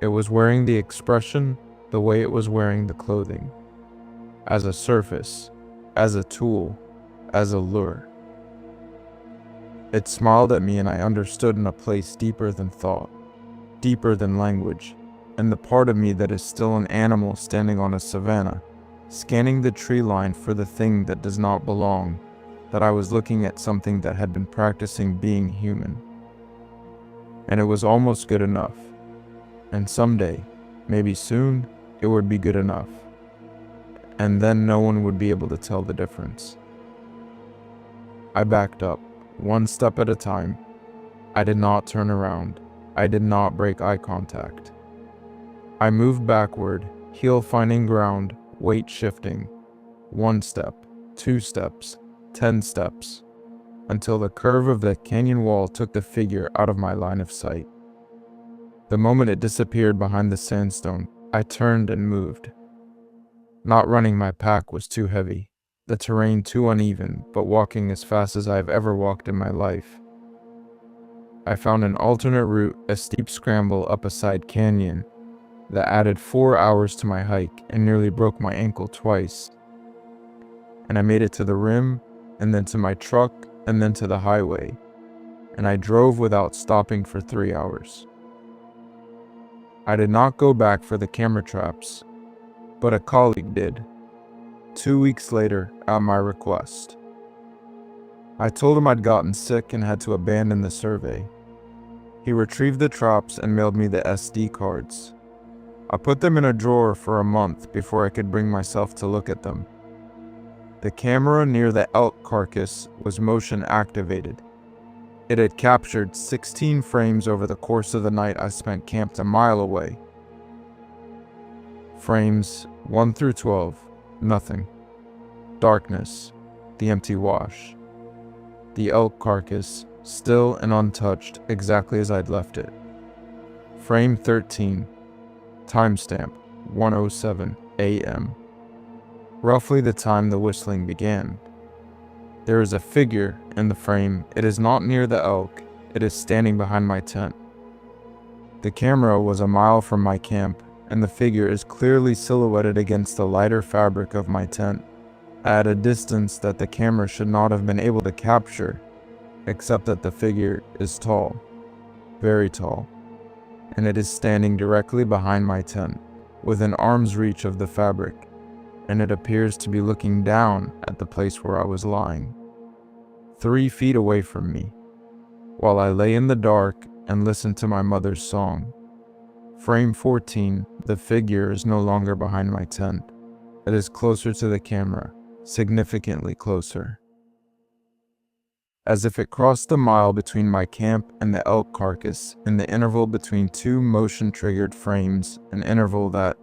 It was wearing the expression the way it was wearing the clothing, as a surface, as a tool, as a lure. It smiled at me, and I understood in a place deeper than thought, deeper than language, and the part of me that is still an animal standing on a savanna, scanning the tree line for the thing that does not belong, that I was looking at something that had been practicing being human. And it was almost good enough. And someday, maybe soon, it would be good enough. and then no one would be able to tell the difference. I backed up, one step at a time. I did not turn around. I did not break eye contact. I moved backward, heel finding ground, weight shifting. 1 step, 2 steps, 10 steps, until the curve of the canyon wall took the figure out of my line of sight. The moment it disappeared behind the sandstone, I turned and moved. Not running my pack was too heavy, the terrain too uneven, but walking as fast as I've ever walked in my life. I found an alternate route, a steep scramble up a side canyon that added 4 hours to my hike and nearly broke my ankle twice. And I made it to the rim, and then to my truck, and then to the highway, and I drove without stopping for 3 hours. I did not go back for the camera traps, but a colleague did, 2 weeks later at my request. I told him I'd gotten sick and had to abandon the survey. He retrieved the traps and mailed me the SD cards. I put them in a drawer for a month before I could bring myself to look at them. The camera near the elk carcass was motion activated. It had captured 16 frames over the course of the night I spent camped a mile away. Frames 1 through 12, nothing. Darkness, the empty wash. The elk carcass, still and untouched, exactly as I'd left it. Frame 13, timestamp 1:07 a.m. Roughly the time the whistling began. There is a figure in the frame. It is not near the elk. It is standing behind my tent. The camera was a mile from my camp, and the figure is clearly silhouetted against the lighter fabric of my tent, at a distance that the camera should not have been able to capture, except that the figure is tall, very tall, and it is standing directly behind my tent, within arm's reach of the fabric, and it appears to be looking down at the place where I was lying, 3 feet away from me, while I lay in the dark and listened to my mother's song. Frame 14, the figure is no longer behind my tent. It is closer to the camera, significantly closer. As if it crossed the mile between my camp and the elk carcass in the interval between 2 motion-triggered frames, an interval that,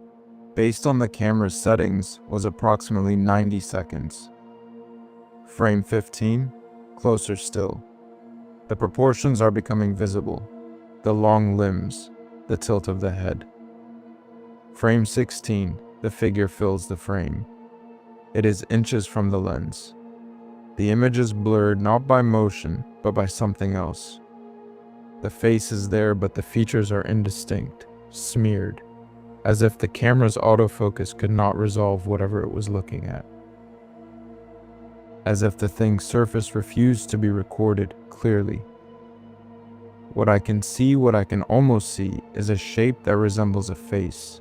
based on the camera's settings, was approximately 90 seconds. Frame 15, closer still. The proportions are becoming visible. The long limbs, the tilt of the head. Frame 16, the figure fills the frame. It is inches from the lens. The image is blurred not by motion, but by something else. The face is there, but the features are indistinct, smeared, as if the camera's autofocus could not resolve whatever it was looking at. As if the thing's surface refused to be recorded clearly. What I can almost see, is a shape that resembles a face.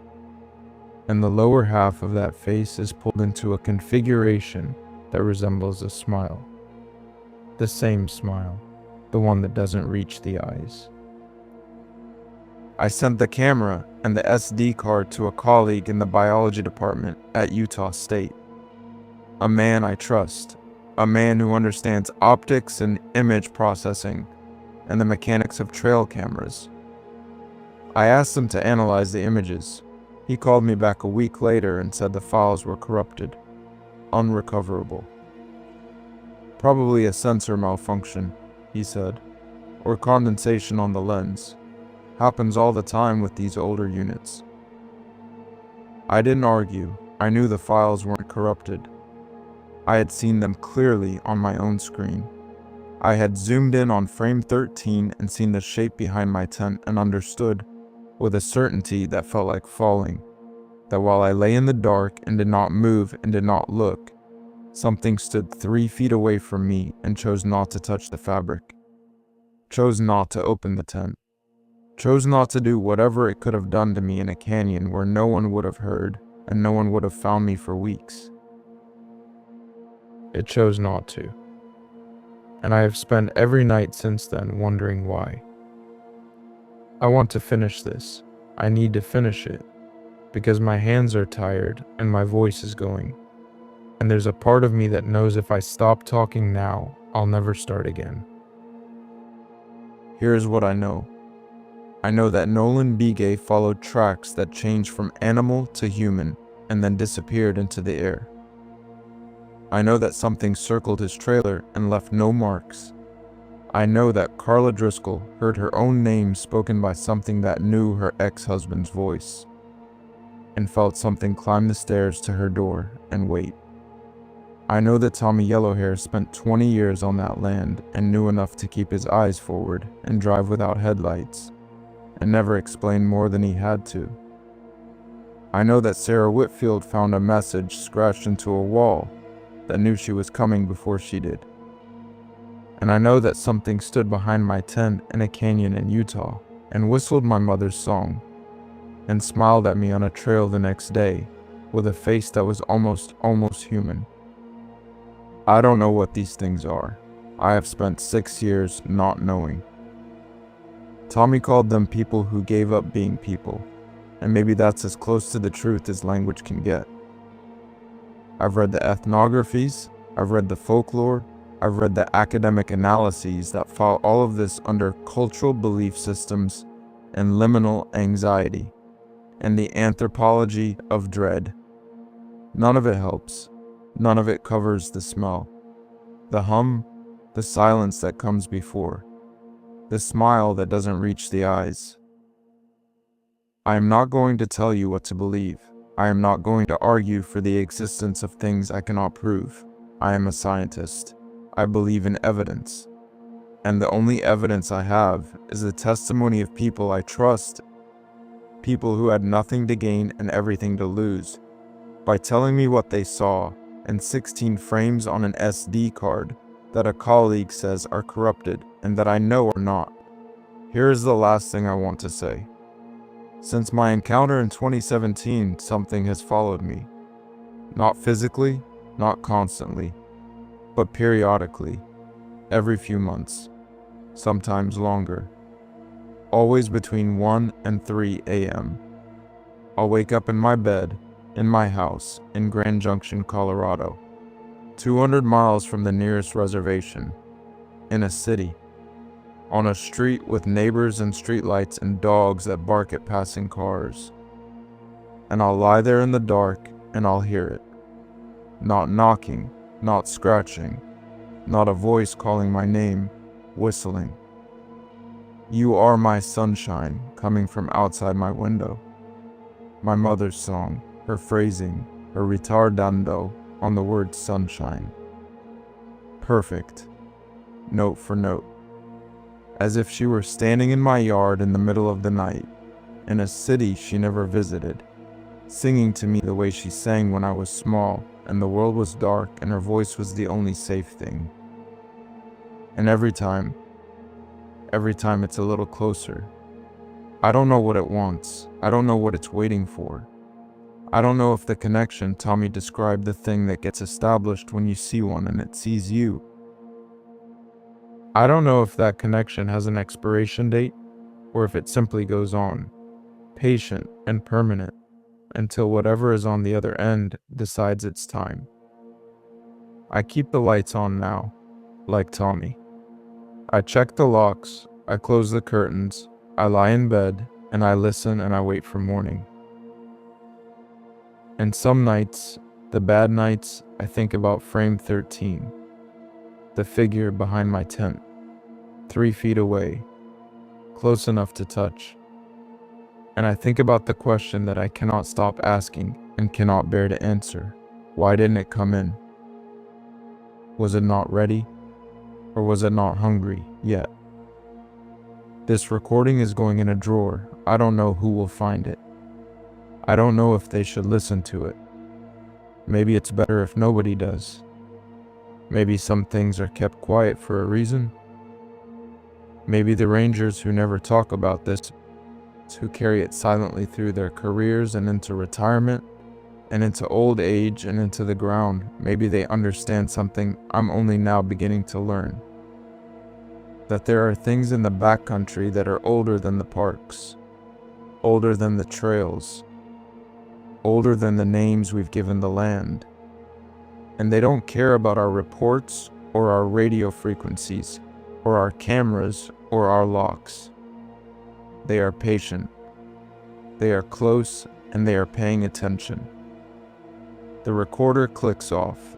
And the lower half of that face is pulled into a configuration that resembles a smile. The same smile, the one that doesn't reach the eyes. I sent the camera and the SD card to a colleague in the biology department at Utah State. A man I trust, a man who understands optics and image processing and the mechanics of trail cameras. I asked him to analyze the images. He called me back a week later and said the files were corrupted, unrecoverable. Probably a sensor malfunction, he said, or condensation on the lens. Happens all the time with these older units. I didn't argue. I knew the files weren't corrupted. I had seen them clearly on my own screen. I had zoomed in on frame 13 and seen the shape behind my tent and understood, with a certainty that felt like falling, that while I lay in the dark and did not move and did not look, something stood 3 feet away from me and chose not to touch the fabric, chose not to open the tent, chose not to do whatever it could have done to me in a canyon where no one would have heard and no one would have found me for weeks. It chose not to. And I have spent every night since then wondering why. I want to finish this. I need to finish it, because my hands are tired and my voice is going. And there's a part of me that knows if I stop talking now, I'll never start again. Here's what I know. I know that Nolan Bigay followed tracks that changed from animal to human and then disappeared into the air. I know that something circled his trailer and left no marks. I know that Carla Driscoll heard her own name spoken by something that knew her ex-husband's voice, and felt something climb the stairs to her door and wait. I know that Tommy Yellowhair spent 20 years on that land and knew enough to keep his eyes forward and drive without headlights, and never explain more than he had to. I know that Sarah Whitfield found a message scratched into a wall that knew she was coming before she did. And I know that something stood behind my tent in a canyon in Utah and whistled my mother's song and smiled at me on a trail the next day with a face that was almost human. I don't know what these things are. I have spent 6 years not knowing. Tommy called them people who gave up being people, and maybe that's as close to the truth as language can get. I've read the ethnographies, I've read the folklore, I've read the academic analyses that file all of this under cultural belief systems and liminal anxiety, and the anthropology of dread. None of it helps. None of it covers the smell, the hum, the silence that comes before, the smile that doesn't reach the eyes. I am not going to tell you what to believe. I am not going to argue for the existence of things I cannot prove. I am a scientist. I believe in evidence. And the only evidence I have is the testimony of people I trust, people who had nothing to gain and everything to lose, by telling me what they saw and 16 frames on an SD card that a colleague says are corrupted and that I know are not. Here is the last thing I want to say. Since my encounter in 2017, something has followed me. Not physically, not constantly, but periodically, every few months, sometimes longer. Always between 1 and 3 a.m. I'll wake up in my bed, in my house, in Grand Junction, Colorado, 200 miles from the nearest reservation, in a city, on a street with neighbors and streetlights and dogs that bark at passing cars. And I'll lie there in the dark and I'll hear it. Not knocking, not scratching, not a voice calling my name, whistling. You are my sunshine coming from outside my window. My mother's song, her phrasing, her retardando on the word sunshine. Perfect, note for note. As if she were standing in my yard in the middle of the night, in a city she never visited, singing to me the way she sang when I was small and the world was dark and her voice was the only safe thing. And every time it's a little closer. I don't know what it wants. I don't know what it's waiting for. I don't know if the connection Tommy described, the thing that gets established when you see one and it sees you. I don't know if that connection has an expiration date or if it simply goes on, patient and permanent, until whatever is on the other end decides it's time. I keep the lights on now, like Tommy. I check the locks, I close the curtains, I lie in bed, and I listen and I wait for morning. And some nights, the bad nights, I think about frame 13, the figure behind my tent, 3 feet away, close enough to touch. And I think about the question that I cannot stop asking and cannot bear to answer. Why didn't it come in? Was it not ready? Or was it not hungry yet? This recording is going in a drawer. I don't know who will find it. I don't know if they should listen to it. Maybe it's better if nobody does. Maybe some things are kept quiet for a reason. Maybe the rangers who never talk about this, who carry it silently through their careers and into retirement, and into old age and into the ground, maybe they understand something I'm only now beginning to learn. That there are things in the backcountry that are older than the parks, older than the trails, older than the names we've given the land. And they don't care about our reports or our radio frequencies or our cameras or our locks. They are patient. They are close and they are paying attention. The recorder clicks off,